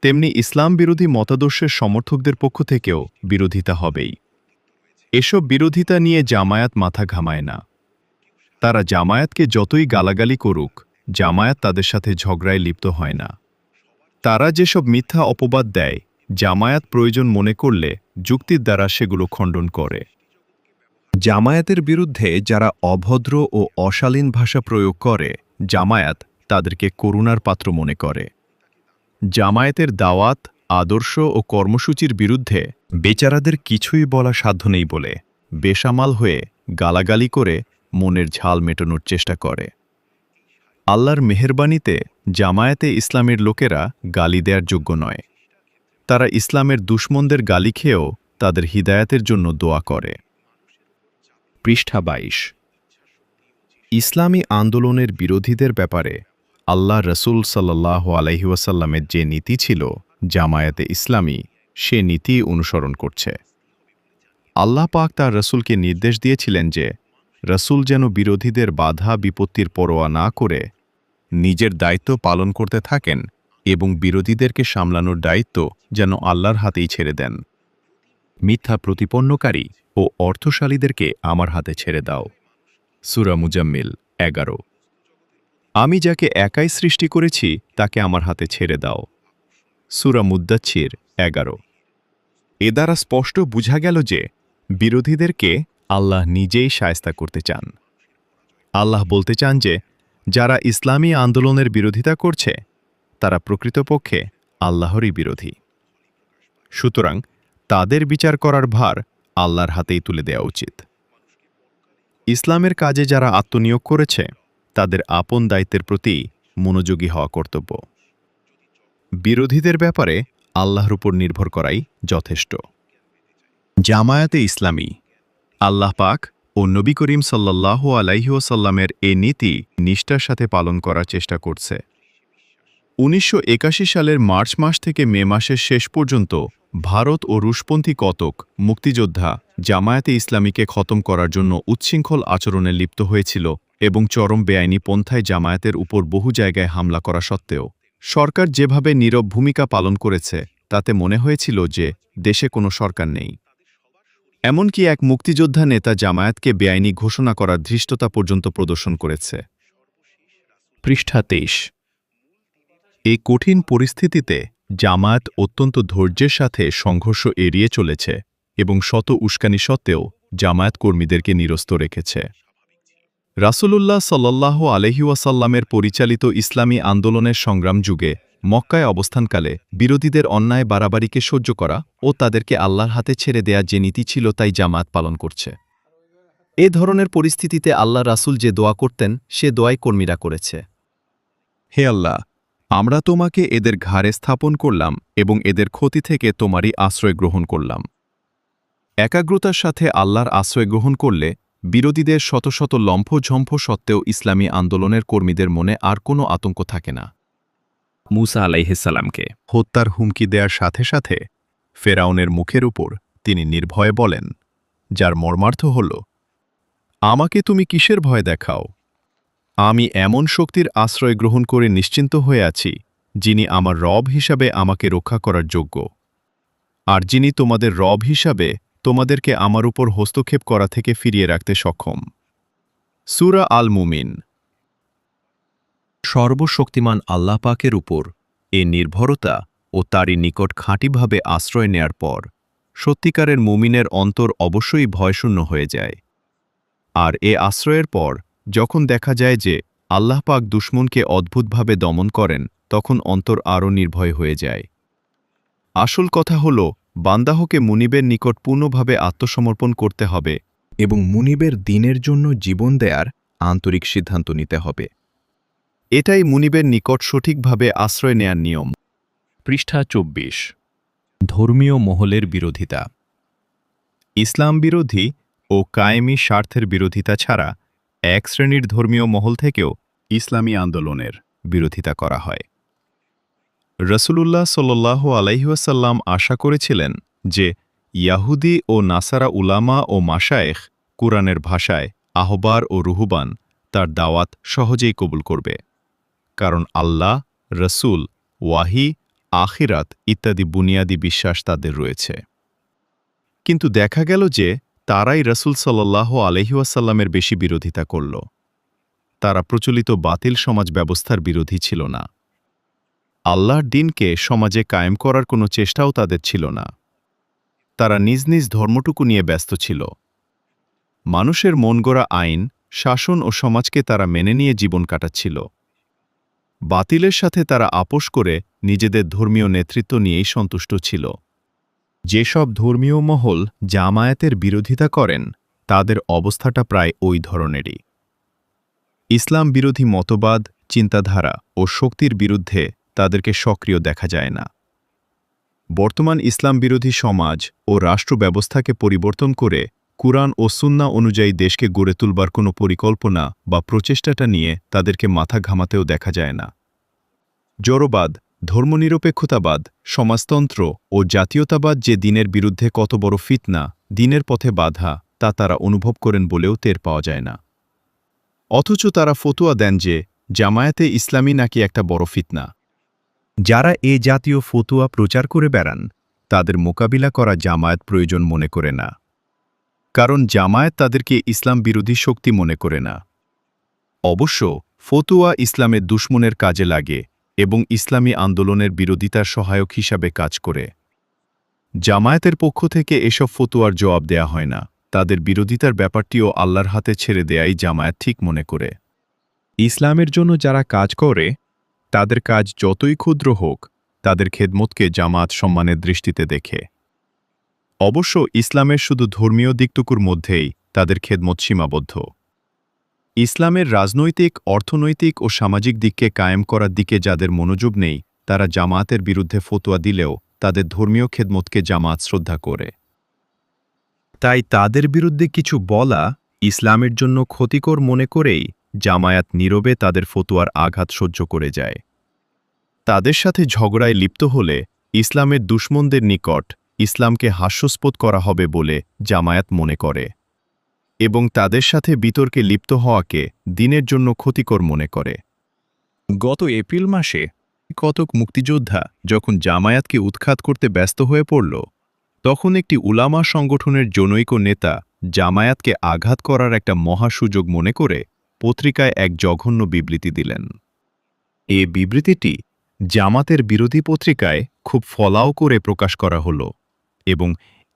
S1: তেমনি ইসলাম বিরোধী মতাদর্শের সমর্থকদের পক্ষ থেকেও বিরোধিতা হবেই। এসব বিরোধিতা নিয়ে জামায়াত মাথা ঘামায় না। তারা জামায়াতকে যতই গালাগালি করুক, জামায়াত তাদের সাথে ঝগড়ায় লিপ্ত হয় না। তারা যেসব মিথ্যা অপবাদ দেয়, জামায়াত প্রয়োজন মনে করলে যুক্তির দ্বারা সেগুলো খণ্ডন করে। জামায়াতের বিরুদ্ধে যারা অভদ্র ও অশালীন ভাষা প্রয়োগ করে, জামায়াত তাদেরকে করুণার পাত্র মনে করে। জামায়াতের দাওয়াত, আদর্শ ও কর্মসূচির বিরুদ্ধে বেচারাদের কিছুই বলা সাধ্য নেই বলে বেসামাল হয়ে গালাগালি করে মনের ঝাল মেটানোর চেষ্টা করে। আল্লাহর মেহেরবানিতে জামায়াতে ইসলামের লোকেরা গালি দেয়ার যোগ্য নয়। তারা ইসলামের দুশমনদের গালি খেয়েও তাদের হিদায়াতের জন্য দোয়া করে। পৃষ্ঠা ২২। ইসলামী আন্দোলনের বিরোধীদের ব্যাপারে আল্লাহ রসুল সাল্লাল্লাহু আলাইহি ওয়াসাল্লামের যে নীতি ছিল, জামায়াতে ইসলামী সে নীতি অনুসরণ করছে। আল্লাহ পাক তার রসুলকে নির্দেশ দিয়েছিলেন যে রসুল যেন বিরোধীদের বাধা বিপত্তির পরোয়া না করে নিজের দায়িত্ব পালন করতে থাকেন এবং বিরোধীদেরকে সামলানোর দায়িত্ব যেন আল্লাহর হাতেই ছেড়ে দেন। মিথ্যা প্রতিপন্নকারী ও অর্থশালীদেরকে আমার হাতে ছেড়ে দাও। সূরা মুজাম্মিল ১১। আমি যাকে একাই সৃষ্টি করেছি তাকে আমার হাতে ছেড়ে দাও। সূরা মুদ্দাচ্ছির ১১। এ দ্বারা স্পষ্ট বুঝা গেল যে বিরোধীদেরকে আল্লাহ নিজেই শায়েস্তা করতে চান। আল্লাহ বলতে চান যে যারা ইসলামী আন্দোলনের বিরোধিতা করছে, তারা প্রকৃতপক্ষে আল্লাহরই বিরোধী। সুতরাং তাদের বিচার করার ভার আল্লাহর হাতেই তুলে দেওয়া উচিত। ইসলামের কাজে যারা আত্মনিয়োগ করেছে, তাদের আপন দায়িত্বের প্রতি মনোযোগী হওয়া কর্তব্য। বিরোধীদের ব্যাপারে আল্লাহর উপর নির্ভর করাই যথেষ্ট। জামায়াতে ইসলামী আল্লাহ পাক ও নবী করিম সাল্লাল্লাহু আলাইহি ওয়াসাল্লামের এ নীতি নিষ্ঠার সাথে পালন করার চেষ্টা করছে। 1981 সালের মার্চ মাস থেকে মে মাসের শেষ পর্যন্ত ভারত ও রুশপন্থী কতক মুক্তিযোদ্ধা জামায়াতে ইসলামীকে খতম করার জন্য উচ্ছৃঙ্খল আচরণে লিপ্ত হয়েছিল এবং চরম বেআইনি পন্থায় জামায়াতের উপর বহু জায়গায় হামলা করা সত্ত্বেও সরকার যেভাবে নীরব ভূমিকা পালন করেছে তাতে মনে হয়েছিল যে দেশে কোনো সরকার নেই। এমনকি এক মুক্তিযোদ্ধা নেতা জামায়াতকে বেআইনি ঘোষণা করার ধৃষ্টতা পর্যন্ত প্রদর্শন করেছে। পৃষ্ঠা 23। এই কঠিন পরিস্থিতিতে জামায়াত অত্যন্ত ধৈর্যের সাথে সংঘর্ষ এড়িয়ে চলেছে এবং শত উস্কানি সত্ত্বেও জামায়াত কর্মীদেরকে নিরস্ত রেখেছে। রাসূলুল্লাহ সাল্লাল্লাহু আলাইহি ওয়াসাল্লামের পরিচালিত ইসলামী আন্দোলনের সংগ্রাম যুগে মক্কায় অবস্থানকালে বিরোধীদের অন্যায় বাড়াবাড়িকে সহ্য করা ও তাদেরকে আল্লাহর হাতে ছেড়ে দেয়া যে নীতি ছিল তাই জামায়াত পালন করছে। এ ধরনের পরিস্থিতিতে আল্লাহ রাসূল যে দোয়া করতেন সে দোয়াই কর্মীরা করেছে। হে আল্লাহ, আমরা তোমাকে এদের ঘাড়ে স্থাপন করলাম এবং এদের ক্ষতি থেকে তোমারই আশ্রয় গ্রহণ করলাম। একাগ্রতার সাথে আল্লাহর আশ্রয় গ্রহণ করলে বিরোধীদের শত শত লম্ফঝম্ফ সত্ত্বেও ইসলামী আন্দোলনের কর্মীদের মনে আর কোনো আতঙ্ক থাকে না।
S2: মুসা আলাইহিসসালামকে
S1: হত্যার হুমকি দেওয়ার সাথে সাথে ফেরাউনের মুখের উপর তিনি নির্ভয়ে বলেন, যার মর্মার্থ হল, আমাকে তুমি কিসের ভয় দেখাও? আমি এমন শক্তির আশ্রয় গ্রহণ করে নিশ্চিন্ত হয়ে আছি যিনি আমার রব হিসাবে আমাকে রক্ষা করার যোগ্য, আর যিনি তোমাদের রব হিসাবে তোমাদেরকে আমার উপর হস্তক্ষেপ করা থেকে ফিরিয়ে রাখতে সক্ষম। সূরা আল মুমিন। সর্বশক্তিমান আল্লাহ পাকের উপর এ নির্ভরতা ও তারই নিকট খাঁটিভাবে আশ্রয় নেয়ার পর সত্যিকারের মুমিনের অন্তর অবশ্যই ভয়শূন্য হয়ে যায়। আর এ আশ্রয়ের পর যখন দেখা যায় যে আল্লাহ পাক দুশমনকে অদ্ভুতভাবে দমন করেন তখন অন্তর আরও নির্ভয় হয়ে যায়। আসল কথা হল বান্দাহকে মুনিবের নিকট পূর্ণভাবে আত্মসমর্পণ করতে হবে এবং মুনিবের দ্বীনের জন্য জীবন দেয়ার আন্তরিক সিদ্ধান্ত নিতে হবে। এটাই মুনিবের নিকট সঠিকভাবে আশ্রয় নেয়ার নিয়ম।
S2: পৃষ্ঠা 24। ধর্মীয় মহলের বিরোধিতা।
S1: ইসলাম বিরোধী ও কায়েমি স্বার্থের বিরোধিতা ছাড়া এক শ্রেণীর ধর্মীয় মহল থেকেও ইসলামী আন্দোলনের বিরোধিতা করা হয়। রাসূলুল্লাহ সাল্লাল্লাহু আলাইহি ওয়াসাল্লাম আশা করেছিলেন যে ইয়াহুদি ও নাসারা উলামা ও মাশায়েখ কুরআনের ভাষায় আহবার ও রুহবান তার দাওয়াত সহজেই কবুল করবে, কারণ আল্লাহ, রসুল, ওয়াহি, আখিরাত ইত্যাদি বুনিয়াদী বিশ্বাস তাদের রয়েছে। কিন্তু দেখা গেল যে তারাই রাসূল সাল্লাল্লাহু আলাইহি ওয়াসাল্লামের বেশি বিরোধিতা করল। তারা প্রচলিত বাতিল সমাজ ব্যবস্থার বিরোধী ছিল না। আল্লাহর দ্বীনকে সমাজে কায়েম করার কোনো চেষ্টাও তাদের ছিল না। তারা নিজ নিজ ধর্মটুকু নিয়ে ব্যস্ত ছিল। মানুষের মন গড়া আইন, শাসন ও সমাজকে তারা মেনে নিয়ে জীবন কাটাচ্ছিল। বাতিলের সাথে তারা আপোষ করে নিজেদের ধর্মীয় নেতৃত্ব নিয়েই সন্তুষ্ট ছিল। যেসব ধর্মীয় মহল জামায়াতের বিরোধিতা করেন তাদের অবস্থাটা প্রায় ওই ধরনেরই। ইসলাম বিরোধী মতবাদ, চিন্তাধারা ও শক্তির বিরুদ্ধে তাদেরকে সক্রিয় দেখা যায় না। বর্তমান ইসলাম বিরোধী সমাজ ও রাষ্ট্র ব্যবস্থাকে পরিবর্তন করে কুরআন ও সুন্নাহ অনুযায়ী দেশকে গড়ে তুলবার কোনো পরিকল্পনা বা প্রচেষ্টাটা নিয়ে তাদেরকে মাথা ঘামাতেও দেখা যায় না। জড়বাদ, ধর্মনিরপেক্ষতাবাদ, সমাজতন্ত্র ও জাতীয়তাবাদ যে দ্বীনের বিরুদ্ধে কত বড় ফিতনা, দ্বীনের পথে বাধা, তা তারা অনুভব করেন বলেও টের পাওয়া যায় না। অথচ তারা ফতোয়া দেন যে জামায়াতে ইসলামী নাকি একটা বড় ফিতনা। যারা এ জাতীয় ফতোয়া প্রচার করে বেড়ান তাদের মোকাবিলা করা জামায়াত প্রয়োজন মনে করে না, কারণ জামায়াত তাদেরকে ইসলাম বিরোধী শক্তি মনে করে না। অবশ্য ফতোয়া ইসলামের দুশমনের কাজে লাগে এবং ইসলামী আন্দোলনের বিরোধিতার সহায়ক হিসাবে কাজ করে। জামায়াতের পক্ষ থেকে এসব ফতোয়ার জবাব দেয়া হয় না, তাদের বিরোধিতার ব্যাপারটিও আল্লাহর হাতে ছেড়ে দেয়াই জামায়াত ঠিক মনে করে। ইসলামের জন্য যারা কাজ করে তাদের কাজ যতই ক্ষুদ্র হোক তাদের খেদমতকে জামাত সম্মানের দৃষ্টিতে দেখে। অবশ্য ইসলামের শুধু ধর্মীয় দিকটুকুর মধ্যেই তাদের খেদমত সীমাবদ্ধ। ইসলামের রাজনৈতিক, অর্থনৈতিক ও সামাজিক দিককে কায়েম করার দিকে যাদের মনোযোগ নেই, তারা জামায়াতের বিরুদ্ধে ফতোয়া দিলেও তাদের ধর্মীয় খেদমতকে জামায়াত শ্রদ্ধা করে। তাই তাদের বিরুদ্ধে কিছু বলা ইসলামের জন্য ক্ষতিকর মনে করেই জামায়াত নীরবে তাদের ফতোয়ার আঘাত সহ্য করে যায়। তাদের সাথে ঝগড়ায় লিপ্ত হলে ইসলামের দুশমনদের নিকট ইসলামকে হাস্যস্পদ করা হবে বলে জামায়াত মনে করে এবং তাদের সাথে বিতর্কে লিপ্ত হওয়াকে দিনের জন্য ক্ষতিকর মনে করে।
S2: গত এপ্রিল মাসে কতক মুক্তিযোদ্ধা যখন জামায়াতকে উৎখাত করতে ব্যস্ত হয়ে পড়ল, তখন একটি উলামা সংগঠনের জনৈক নেতা জামায়াতকে আঘাত করার একটা মহা সুযোগ মনে করে পত্রিকায় এক জঘন্য বিবৃতি দিলেন। এ বিবৃতিটি জামাতের বিরোধী পত্রিকায় খুব ফলাও করে প্রকাশ করা হল এবং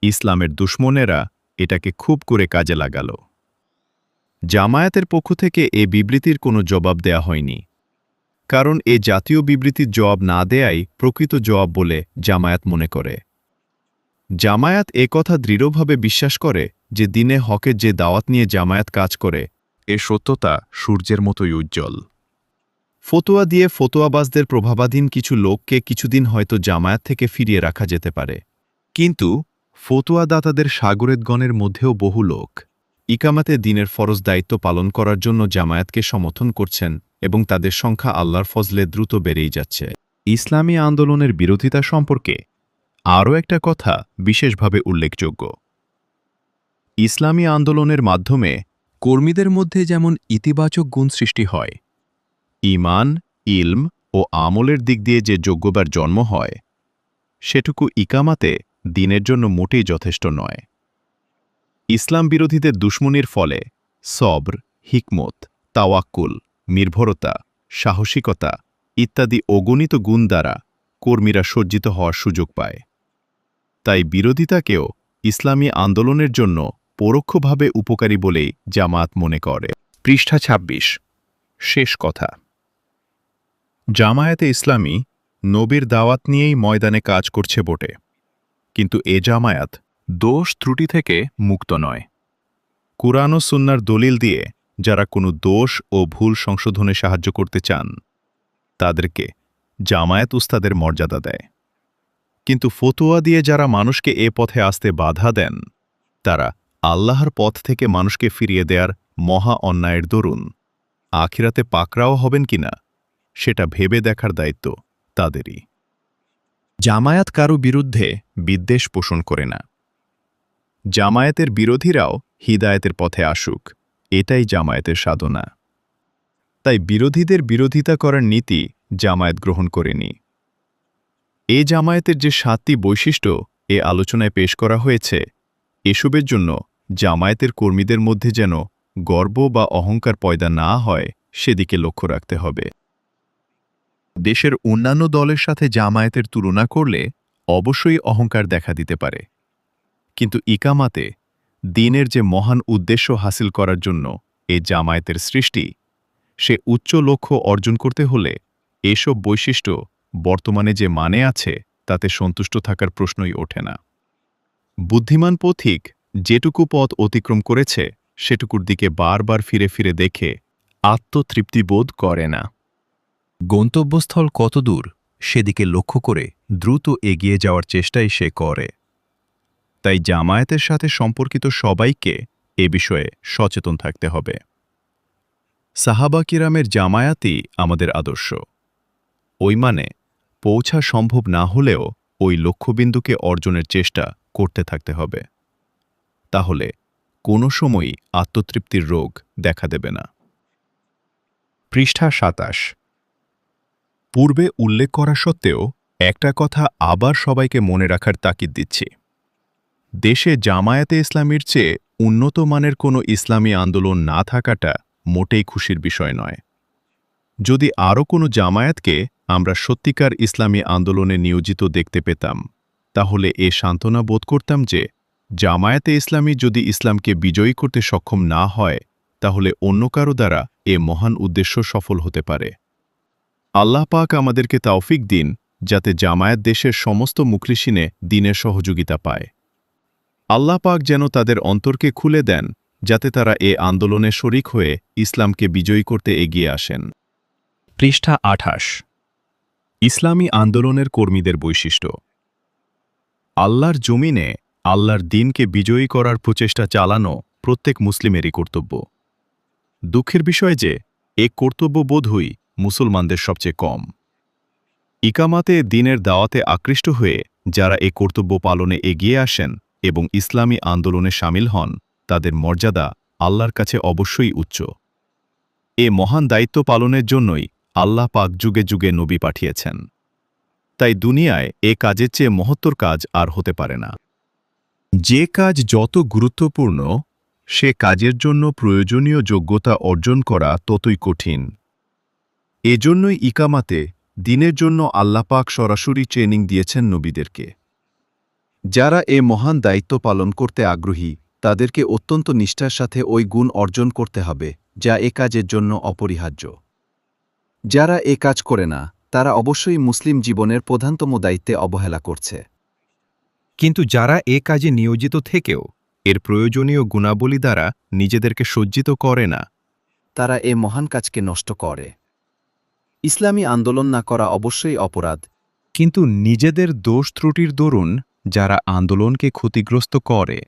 S2: ইসলামের দুশমনেরা এটাকে খুব করে কাজে লাগাল। জামায়াতের পক্ষ থেকে এ বিবৃতির কোনো জবাব দেয়া হয়নি, কারণ এ জাতীয় বিবৃতির জবাব না দেয়াই প্রকৃত জবাব বলে জামায়াত মনে করে। জামায়াত এ কথা দৃঢ়ভাবে বিশ্বাস করে যে দিনে হকের যে দাওয়াত নিয়ে জামায়াত কাজ করে, এর সত্যতা সূর্যের মতোই উজ্জ্বল। ফতোয়া দিয়ে ফতোয়াবাজদের প্রভাবাধীন কিছু লোককে কিছুদিন হয়তো জামায়াত থেকে ফিরিয়ে রাখা যেতে পারে, কিন্তু ফতোয়াদাতাদের সাগরেদগণের মধ্যেও বহু লোক ইকামাতে দিনের ফরজ দায়িত্ব পালন করার জন্য জামায়াতকে সমর্থন করছেন এবং তাদের সংখ্যা আল্লাহর ফজলে দ্রুত বেড়েই যাচ্ছে। ইসলামী আন্দোলনের বিরোধিতা সম্পর্কে আরও একটা কথা বিশেষভাবে উল্লেখযোগ্য। ইসলামী আন্দোলনের মাধ্যমে কর্মীদের মধ্যে যেমন ইতিবাচক গুণ সৃষ্টি হয়, ঈমান, ইলম ও আমলের দিক দিয়ে যে যোগ্যতার জন্ম হয়, সেটুকু ইকামাতে দিনের জন্য মোটেই যথেষ্ট নয়। ইসলাম বিরোধীদের দুশমনির ফলে সবর, হিকমত, তাওয়াক্কুল, নির্ভরতা, সাহসিকতা ইত্যাদি অগণিত গুণ দ্বারা কর্মীরা সজ্জিত হওয়ার সুযোগ পায়। তাই বিরোধিতাকেও ইসলামী আন্দোলনের জন্য পরোক্ষভাবে উপকারী বলেই জামায়াত মনে করে। পৃষ্ঠা ২৬, শেষ কথা। জামায়াতে ইসলামী নবীর দাওয়াত নিয়েই ময়দানে কাজ করছে বটে, কিন্তু এ জামায়াত দোষ ত্রুটি থেকে মুক্ত নয়। কুরআন ও সুন্নাহর দলিল দিয়ে যারা কোনো দোষ ও ভুল সংশোধনে সাহায্য করতে চান, তাদেরকে জামায়াত উস্তাদের মর্যাদা দেয়, কিন্তু ফতোয়া দিয়ে যারা মানুষকে এ পথে আসতে বাধা দেন, তারা আল্লাহর পথ থেকে মানুষকে ফিরিয়ে দেয়ার মহা অন্যায়ের দরুন আখিরাতে পাকড়াও হবেন কিনা সেটা ভেবে দেখার দায়িত্ব তাদেরই। জামায়াত কারো বিরুদ্ধে বিদ্বেষ পোষণ করে না। জামায়াতের বিরোধীরাও হিদায়াতের পথে আসুক, এটাই জামায়াতের সাধনা। তাই বিরোধীদের বিরোধিতা করার নীতি জামায়াত গ্রহণ করেনি। এ জামায়াতের যে ৭টি বৈশিষ্ট্য এ আলোচনায় পেশ করা হয়েছে, এসবের জন্য জামায়াতের কর্মীদের মধ্যে যেন গর্ব বা অহংকার পয়দা না হয় সেদিকে লক্ষ্য রাখতে হবে। দেশের অন্যান্য দলের সাথে জামায়াতের তুলনা করলে অবশ্যই অহংকার দেখা দিতে পারে, কিন্তু ইকামাতে দ্বীনের যে মহান উদ্দেশ্য হাসিল করার জন্য এ জামায়াতের সৃষ্টি, সে উচ্চ লক্ষ্য অর্জন করতে হলে এসব বৈশিষ্ট্য বর্তমানে যে মানে আছে তাতে সন্তুষ্ট থাকার প্রশ্নই ওঠে না। বুদ্ধিমান পথিক যেটুকু পথ অতিক্রম করেছে সেটুকুর দিকে বারবার ফিরে ফিরে দেখে আত্মতৃপ্তিবোধ করে না। গন্তব্যস্থল কতদূর সেদিকে লক্ষ্য করে দ্রুত এগিয়ে যাওয়ার চেষ্টাই সে করে। তাই জামায়াতের সাথে সম্পর্কিত সবাইকে এ বিষয়ে সচেতন থাকতে হবে। সাহাবা কিরামের জামায়াতই আমাদের আদর্শ। ওই মানে পৌঁছা সম্ভব না হলেও ওই লক্ষ্যবিন্দুকে অর্জনের চেষ্টা করতে থাকতে হবে, তাহলে কোনো সময়ই আত্মতৃপ্তির রোগ দেখা দেবে না। পৃষ্ঠা ২৭। পূর্বে উল্লেখ করা সত্ত্বেও একটা কথা আবার সবাইকে মনে রাখার তাকিদ দিচ্ছি। দেশে জামায়াতে ইসলামীর চেয়ে উন্নত মানের কোনো ইসলামী আন্দোলন না থাকাটা মোটেই খুশির বিষয় নয়। যদি আরও কোনো জামায়াতকে আমরা সত্যিকার ইসলামী আন্দোলনে নিয়োজিত দেখতে পেতাম, তাহলে এ সান্ত্বনা বোধ করতাম যে জামায়াতে ইসলামী যদি ইসলামকে বিজয়ী করতে সক্ষম না হয়, তাহলে অন্য কারো দ্বারা এ মহান উদ্দেশ্য সফল হতে পারে। আল্লাহ পাক আমাদেরকে তাওফিক দিন যাতে জামায়াত দেশের সমস্ত মুখলিসিনে দ্বীনের সহযোগিতা পায়। আল্লাহ পাক যেন তাদের অন্তরকে খুলে দেন
S1: যাতে তারা এ আন্দোলনে শরিক হয়ে ইসলামকে বিজয়ী করতে এগিয়ে আসেন।
S2: পৃষ্ঠা ২৮। ইসলামী আন্দোলনের কর্মীদের বৈশিষ্ট্য। আল্লাহর জমিনে আল্লাহর দ্বীনকে বিজয়ী করার প্রচেষ্টা চালানো প্রত্যেক মুসলিমেরই কর্তব্য। দুঃখের বিষয় যে এ কর্তব্যবোধই মুসলমানদের সবচেয়ে কম। ইকামাতে দ্বীনের দাওয়াতে আকৃষ্ট হয়ে যারা এ কর্তব্য পালনে এগিয়ে আসেন এবং ইসলামী আন্দোলনে শামিল হন, তাদের মর্যাদা আল্লাহর কাছে অবশ্যই উচ্চ। এ মহান দায়িত্ব পালনের জন্যই আল্লাহ পাক যুগে যুগে নবী পাঠিয়েছেন। তাই দুনিয়ায় এ কাজের চেয়ে মহত্তর কাজ আর হতে পারে না। যে কাজ যত গুরুত্বপূর্ণ, সে কাজের জন্য প্রয়োজনীয় যোগ্যতা অর্জন করা ততই কঠিন। এজন্যই ইকামাতে দ্বীনের জন্য আল্লাহ পাক সরাসরি ট্রেনিং দিয়েছেন নবীদেরকে। যারা এ মহান দায়িত্ব পালন করতে আগ্রহী, তাদেরকে অত্যন্ত নিষ্ঠার সাথে ওই গুণ অর্জন করতে হবে যা এ কাজের জন্য অপরিহার্য। যারা এ কাজ করে না, তারা অবশ্যই মুসলিম জীবনের প্রধানতম দায়িত্বে অবহেলা করছে। কিন্তু যারা এ কাজে নিয়োজিত থেকেও এর প্রয়োজনীয় গুণাবলী দ্বারা নিজেদেরকে সজ্জিত করে না,
S1: তারা এ মহান কাজকে নষ্ট করে। ইসলামী আন্দোলন না করা অবশ্যই অপরাধ,
S2: কিন্তু নিজেদের দোষ ত্রুটির দরুন যারা আন্দোলনকে ক্ষতিগ্রস্ত করে,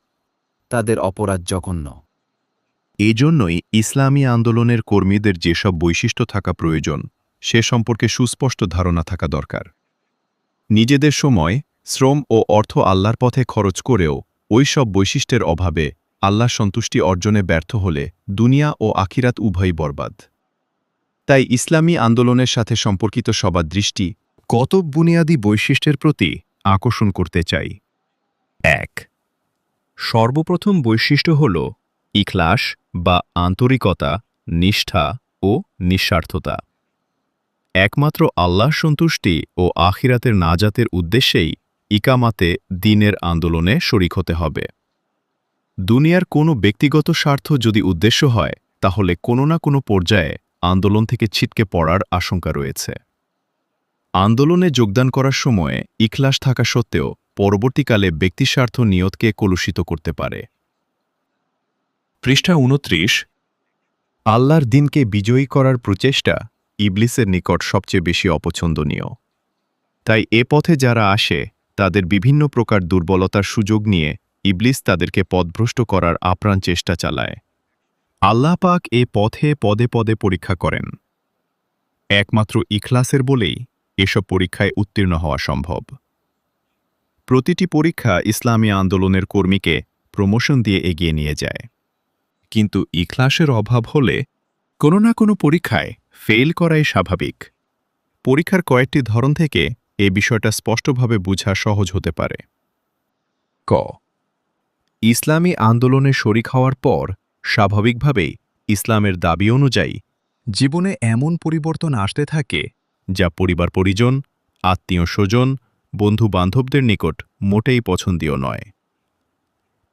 S1: তাদের অপরাধ জঘন্য।
S2: এজন্যই ইসলামী আন্দোলনের কর্মীদের যেসব বৈশিষ্ট্য থাকা প্রয়োজন, সে সম্পর্কে সুস্পষ্ট ধারণা থাকা দরকার। নিজেদের সময়, শ্রম ও অর্থ আল্লাহর পথে খরচ করেও ওই সব বৈশিষ্ট্যের অভাবে আল্লাহ সন্তুষ্টি অর্জনে ব্যর্থ হলে দুনিয়া ও আখিরাত উভয়ই বরবাদ।
S1: তাই ইসলামী আন্দোলনের সাথে সম্পর্কিত সবার দৃষ্টি
S2: কত বুনিয়াদী বৈশিষ্ট্যের প্রতি আকর্ষণ করতে চাই। ১। সর্বপ্রথম বৈশিষ্ট্য হল ইখলাস বা আন্তরিকতা, নিষ্ঠা ও নিঃস্বার্থতা। একমাত্র আল্লাহ সন্তুষ্টি ও আখিরাতের নাজাতের উদ্দেশ্যেই ইকামাতে দ্বীনের আন্দোলনে শরিক হতে হবে। দুনিয়ার কোনো ব্যক্তিগত স্বার্থ যদি উদ্দেশ্য হয়, তাহলে কোনো না কোনো পর্যায়ে আন্দোলন থেকে ছিটকে পড়ার আশঙ্কা রয়েছে। আন্দোলনে যোগদান করার সময়ে ইখলাস থাকা সত্ত্বেও পরবর্তীকালে ব্যক্তিস্বার্থ নিয়তকে কলুষিত করতে পারে। পৃষ্ঠা ২৯। আল্লাহর দ্বীনকে বিজয়ী করার প্রচেষ্টা ইবলিসের নিকট সবচেয়ে বেশি অপছন্দনীয়। তাই এ পথে যারা আসে, তাদের বিভিন্ন প্রকার দুর্বলতার সুযোগ নিয়ে ইবলিস তাদেরকে পথভ্রষ্ট করার আপ্রাণ চেষ্টা চালায়। আল্লাহ পাক এ পথে পদে পদে পরীক্ষা করেন। একমাত্র ইখলাসের বলেই এসব পরীক্ষায় উত্তীর্ণ হওয়া সম্ভব। প্রতিটি পরীক্ষা ইসলামী আন্দোলনের কর্মীকে প্রমোশন দিয়ে এগিয়ে নিয়ে যায়। কিন্তু ইখলাসের অভাব হলে কোনো না কোনো পরীক্ষায় ফেল করাই স্বাভাবিক। পরীক্ষার কয়েকটি ধরন থেকে এ বিষয়টা স্পষ্টভাবে বোঝা সহজ হতে পারে। ক। ইসলামী আন্দোলনে শরিক হওয়ার পর স্বাভাবিকভাবেই ইসলামের দাবি অনুযায়ী জীবনে এমন পরিবর্তন আসতে থাকে যা পরিবার পরিজন, আত্মীয় স্বজন, বন্ধু বান্ধবদের নিকট মোটেই পছন্দীয় নয়।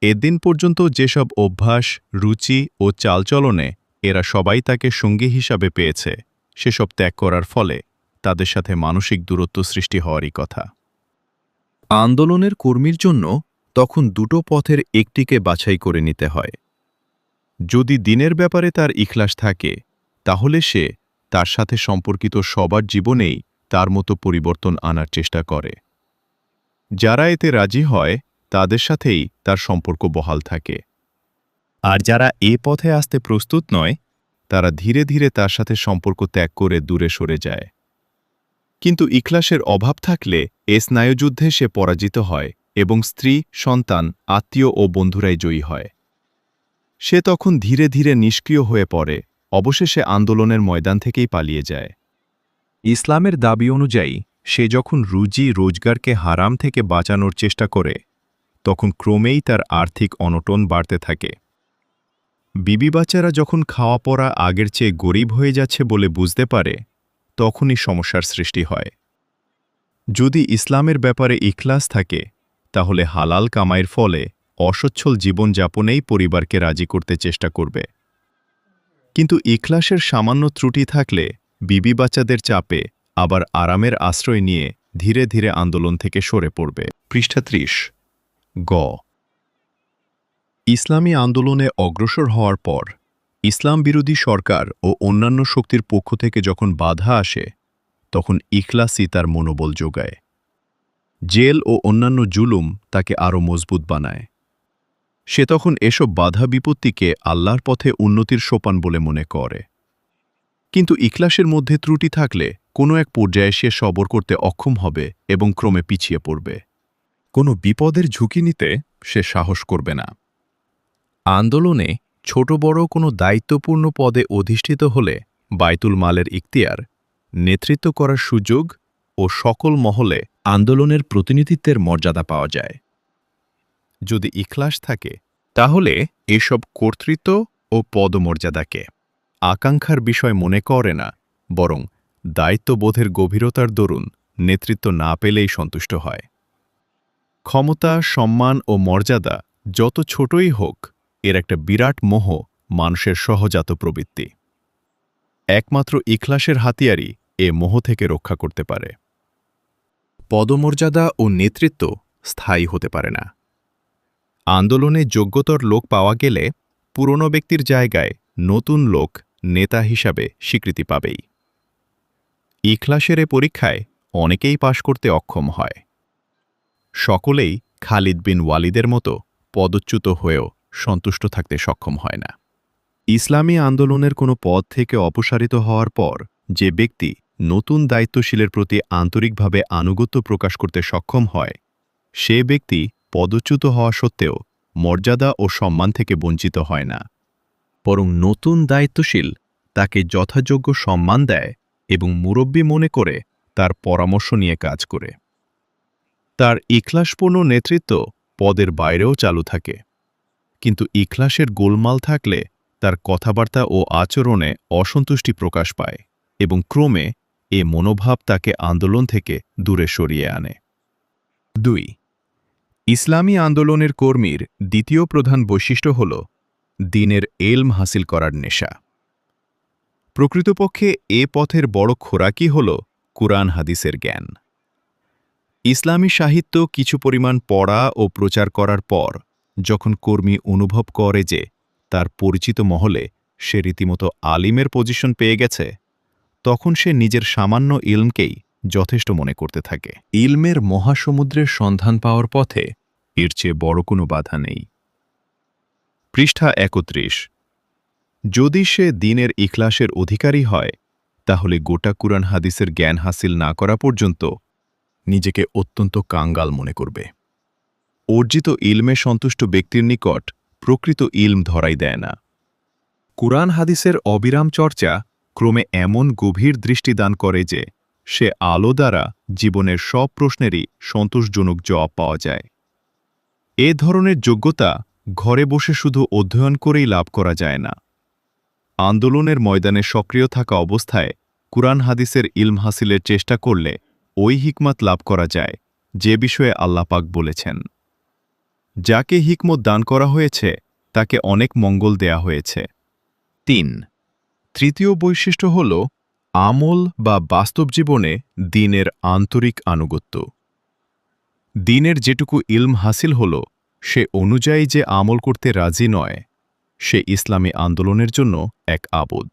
S2: এদিন পর্যন্ত যেসব অভ্যাস, রুচি ও চালচলনে এরা সবাই তাকে সঙ্গী হিসাবে পেয়েছে, সেসব ত্যাগ করার ফলে তাদের সাথে মানসিক দূরত্ব সৃষ্টি হওয়ারই কথা। আন্দোলনের কর্মীর জন্য তখন দুটো পথের একটিকে বাছাই করে নিতে হয়। যদি দ্বীনের ব্যাপারে তার ইখলাস থাকে, তাহলে সে তার সাথে সম্পর্কিত সবার জীবনেই তার মতো পরিবর্তন আনার চেষ্টা করে। যারা এতে রাজি হয়, তাদের সাথেই তার সম্পর্ক বহাল থাকে। আর যারা এ পথে আসতে প্রস্তুত নয়, তারা ধীরে ধীরে তার সাথে সম্পর্ক ত্যাগ করে দূরে সরে যায়। কিন্তু ইখলাসের অভাব থাকলে এ স্নায়ুযুদ্ধে সে পরাজিত হয় এবং স্ত্রী, সন্তান, আত্মীয় ও বন্ধুরাই জয়ী হয়। সে তখন ধীরে ধীরে নিষ্ক্রিয় হয়ে পড়ে, অবশেষে আন্দোলনের ময়দান থেকেই পালিয়ে যায়। ইসলামের দাবি অনুযায়ী সে যখন রুজি রোজগারকে হারাম থেকে বাঁচানোর চেষ্টা করে, তখন ক্রমেই তার আর্থিক অনটন বাড়তে থাকে। বিবি বাচ্চারা যখন খাওয়া পড়া আগের চেয়ে গরিব হয়ে যাচ্ছে বলে বুঝতে পারে, তখনই সমস্যার সৃষ্টি হয়। যদি ইসলামের ব্যাপারে ইখলাস থাকে, তাহলে হালাল কামাইয়ের ফলে অসচ্ছল জীবনযাপনেই পরিবারকে রাজি করতে চেষ্টা করবে। কিন্তু ইখলাসের সামান্য ত্রুটি থাকলে বিবি বাচ্চাদের চাপে আবার আরামের আশ্রয় নিয়ে ধীরে ধীরে আন্দোলন থেকে সরে পড়বে। পৃষ্ঠা ৩০। গ। ইসলামী আন্দোলনে অগ্রসর হওয়ার পর ইসলাম বিরোধী সরকার ও অন্যান্য শক্তির পক্ষ থেকে যখন বাধা আসে তখন ইখলাসই তার মনোবল যোগায়। জেল ও অন্যান্য জুলুম তাকে আরও মজবুত বানায়। সে তখন এসব বাধা বিপত্তিকে আল্লাহর পথে উন্নতির সোপান বলে মনে করে। কিন্তু ইখলাসের মধ্যে ত্রুটি থাকলে কোনো এক পর্যায়ে সে সবর করতে অক্ষম হবে এবং ক্রমে পিছিয়ে পড়বে। কোনো বিপদের ঝুঁকি নিতে সে সাহস করবে না। আন্দোলনে ছোট বড় কোনো দায়িত্বপূর্ণ পদে অধিষ্ঠিত হলে বাইতুল মালের ইখতিয়ার, নেতৃত্ব করার সুযোগ ও সকল মহলে আন্দোলনের প্রতিনিধিত্বের মর্যাদা পাওয়া যায়। যদি ইখলাস থাকে তাহলে এসব কর্তৃত্ব ও পদমর্যাদাকে আকাঙ্ক্ষার বিষয় মনে করে না, বরং দায়িত্ববোধের গভীরতার দরুন নেতৃত্ব না পেলেই সন্তুষ্ট হয়। ক্ষমতা, সম্মান ও মর্যাদা যত ছোটই হোক, এর একটা বিরাট মোহ মানুষের সহজাত প্রবৃত্তি। একমাত্র ইখলাসের হাতিয়ারই এ মোহ থেকে রক্ষা করতে পারে। পদমর্যাদা ও নেতৃত্ব স্থায়ী হতে পারে না। আন্দোলনে যোগ্যতর লোক পাওয়া গেলে পুরনো ব্যক্তির জায়গায় নতুন লোক নেতা হিসাবে স্বীকৃতি পাবেই। ইখলাসের এ পরীক্ষায় অনেকেই পাশ করতে অক্ষম হয়। সকলেই খালিদ বিন ওয়ালিদের মতো পদচ্যুত হয়েও সন্তুষ্ট থাকতে সক্ষম হয় না। ইসলামী আন্দোলনের কোনো পদ থেকে অপসারিত হওয়ার পর যে ব্যক্তি নতুন দায়িত্বশীলের প্রতি আন্তরিকভাবে আনুগত্য প্রকাশ করতে সক্ষম হয়, সে ব্যক্তি পদচ্যুত হওয়া সত্ত্বেও মর্যাদা ও সম্মান থেকে বঞ্চিত হয় না, বরং নতুন দায়িত্বশীল তাকে যথাযোগ্য সম্মান দেয় এবং মুরব্বী মনে করে তার পরামর্শ নিয়ে কাজ করে। তার ইখলাসপূর্ণ নেতৃত্ব পদের বাইরেও চালু থাকে, কিন্তু ইখলাসের গোলমাল থাকলে তার কথাবার্তা ও আচরণে অসন্তুষ্টি প্রকাশ পায় এবং ক্রমে এ মনোভাব তাকে আন্দোলন থেকে দূরে সরিয়ে আনে। 2. ইসলামী আন্দোলনের কর্মীর দ্বিতীয় প্রধান বৈশিষ্ট্য হল দ্বীনের এলম হাসিল করার নেশা। প্রকৃতপক্ষে এ পথের বড় খোরাকই হল কুরআন হাদিসের জ্ঞান। ইসলামী সাহিত্য কিছু পরিমাণ পড়া ও প্রচার করার পর যখন কর্মী অনুভব করে যে তার পরিচিত মহলে সে রীতিমতো আলিমের পজিশন পেয়ে গেছে, তখন সে নিজের সামান্য ইলমকেই যথেষ্ট মনে করতে থাকে। ইলমের মহাসমুদ্রের সন্ধান পাওয়ার পথে এর চেয়ে বড় কোনো বাধা নেই। পৃষ্ঠা 31। যদি সে দ্বীনের ইখলাসের অধিকারী হয়, তাহলে গোটা কুরআন হাদিসের জ্ঞান হাসিল না করা পর্যন্ত নিজেকে অত্যন্ত কাঙ্গাল মনে করবে। অর্জিত ইলমে সন্তুষ্ট ব্যক্তির নিকট প্রকৃত ইলম ধরাই দেয় না। কুরআন হাদিসের অবিরাম চর্চা ক্রমে এমন গভীর দৃষ্টি দান করে যে সে আলো দ্বারা জীবনের সব প্রশ্নেরই সন্তোষজনক জবাব পাওয়া যায়। এ ধরনের যোগ্যতা ঘরে বসে শুধু অধ্যয়ন করেই লাভ করা যায় না। আন্দোলনের ময়দানে সক্রিয় থাকা অবস্থায় কুরআন হাদিসের ইলম হাসিলের চেষ্টা করলে ওই হিকমত লাভ করা যায় যে বিষয়ে আল্লাহ পাক বলেছেন। যাকে হিকমত দান করা হয়েছে তাকে অনেক মঙ্গল দেয়া হয়েছে। 3. তৃতীয় বৈশিষ্ট্য হল আমল বা বাস্তব জীবনে দ্বীনের আন্তরিক আনুগত্য। দ্বীনের যেটুকু ইলম হাসিল হল সে অনুযায়ী যে আমল করতে রাজি নয়, সে ইসলামী আন্দোলনের জন্য এক আবদ।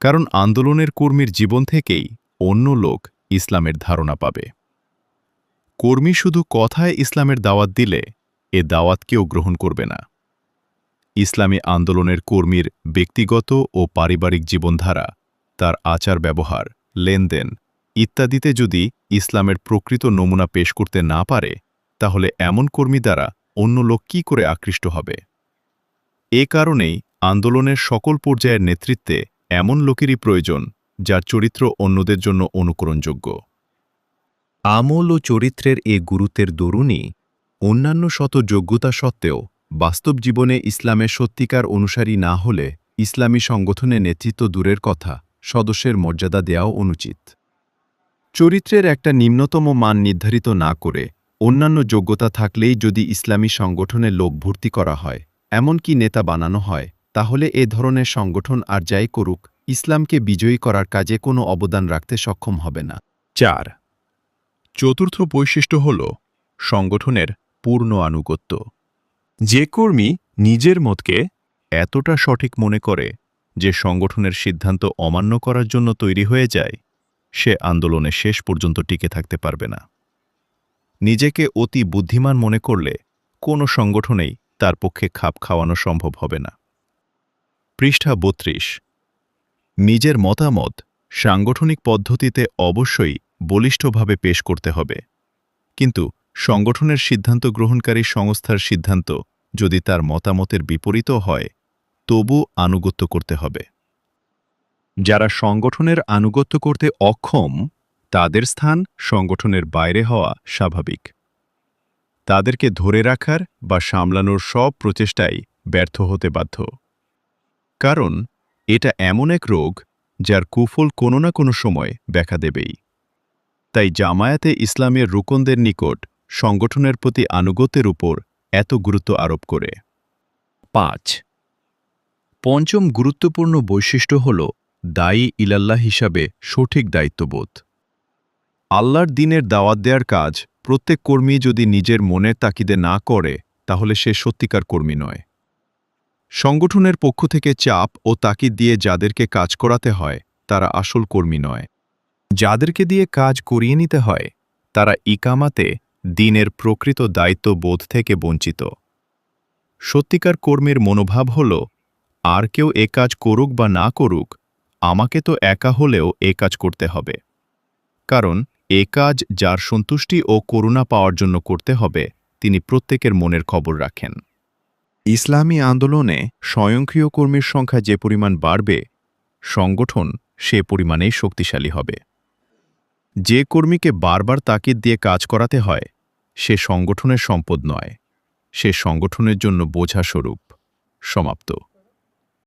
S2: কারণ আন্দোলনের কর্মীর জীবন থেকেই অন্য লোক ইসলামের ধারণা পাবে। কর্মী শুধু কথায় ইসলামের দাওয়াত দিলে এ দাওয়াত কেউ গ্রহণ করবে না। ইসলামী আন্দোলনের কর্মীর ব্যক্তিগত ও পারিবারিক জীবনধারা, তার আচার ব্যবহার, লেনদেন ইত্যাদিতে যদি ইসলামের প্রকৃত নমুনা পেশ করতে না পারে, তাহলে এমন কর্মী দ্বারা অন্য লোক কি করে আকৃষ্ট হবে? এ কারণেই আন্দোলনের সকল পর্যায়ের নেতৃত্বে এমন লোকেরই প্রয়োজন যার চরিত্র অন্যদের জন্য অনুকরণযোগ্য। আমল ও চরিত্রের এ গুরুত্বের দরুনই অন্যান্য শত যোগ্যতা সত্ত্বেও বাস্তব জীবনে ইসলামের সত্যিকার অনুসারী না হলে ইসলামী সংগঠনে নেতৃত্ব দূরের কথা, সদস্যের মর্যাদা দেওয়াও অনুচিত। চরিত্রের একটা নিম্নতম মান নির্ধারিত না করে অন্যান্য যোগ্যতা থাকলেই যদি ইসলামী সংগঠনে লোক ভর্তি করা হয়, এমনকি নেতা বানানো হয়, তাহলে এ ধরনের সংগঠন আর যাই করুক ইসলামকে বিজয়ী করার কাজে কোনো অবদান রাখতে সক্ষম হবে না। 4. চতুর্থ বৈশিষ্ট্য হল সংগঠনের পূর্ণ আনুগত্য। যে কর্মী নিজের মতকে
S1: এতটা সঠিক মনে করে যে সংগঠনের সিদ্ধান্ত অমান্য করার জন্য তৈরি হয়ে যায়, সে আন্দোলনে শেষ পর্যন্ত টিকে থাকতে পারবে না। নিজেকে অতি বুদ্ধিমান মনে করলে কোনো সংগঠনেই তার পক্ষে খাপ খাওয়ানো সম্ভব হবে না। পৃষ্ঠা ৩২। নিজের মতামত সাংগঠনিক পদ্ধতিতে অবশ্যই বলিষ্ঠভাবে পেশ করতে হবে, কিন্তু সংগঠনের সিদ্ধান্ত গ্রহণকারী সংস্থার সিদ্ধান্ত যদি তার মতামতের বিপরীতও হয়, তবু আনুগত্য করতে হবে।
S2: যারা সংগঠনের আনুগত্য করতে অক্ষম, তাদের স্থান সংগঠনের বাইরে হওয়া স্বাভাবিক। তাদেরকে ধরে রাখার বা সামলানোর সব প্রচেষ্টাই ব্যর্থ হতে বাধ্য। কারণ এটা এমন এক রোগ যার কুফল কোনো না কোনো সময় দেখা দেবেই। তাই জামায়াতে ইসলামের রুকনদের নিকট সংগঠনের প্রতি আনুগত্যের উপর এত গুরুত্ব আরোপ করে। 5. পঞ্চম গুরুত্বপূর্ণ বৈশিষ্ট্য হল দায়ী ইলাল্লাহ হিসাবে সঠিক দায়িত্ববোধ। আল্লাহর দ্বীনের দাওয়াত দেওয়ার কাজ প্রত্যেক কর্মী যদি নিজের মনের তাকিদে না করে, তাহলে সে সত্যিকার কর্মী নয়। সংগঠনের পক্ষ থেকে চাপ ও তাকিদ দিয়ে যাদেরকে কাজ করাতে হয়, তারা আসল কর্মী নয়। যাদেরকে দিয়ে কাজ করিয়ে নিতে হয়, তারা ইকামাতে দ্বীনের প্রকৃত দায়িত্ববোধ থেকে বঞ্চিত। সত্যিকার কর্মীর মনোভাব হল, আর কেউ এ কাজ করুক বা না করুক, আমাকে তো একা হলেও এ কাজ করতে হবে। কারণ এ কাজ যার সন্তুষ্টি ও করুণা পাওয়ার জন্য করতে হবে, তিনি প্রত্যেকের মনের খবর রাখেন। ইসলামী আন্দোলনে স্বয়ংক্রিয় কর্মীর সংখ্যা যে পরিমাণ বাড়বে, সংগঠন সে পরিমাণেই শক্তিশালী হবে। যে কর্মীকে বারবার তাকিদ দিয়ে কাজ করাতে হয়, সে সংগঠনের সম্পদ নয়, সে সংগঠনের জন্য বোঝা স্বরূপ। সমাপ্ত।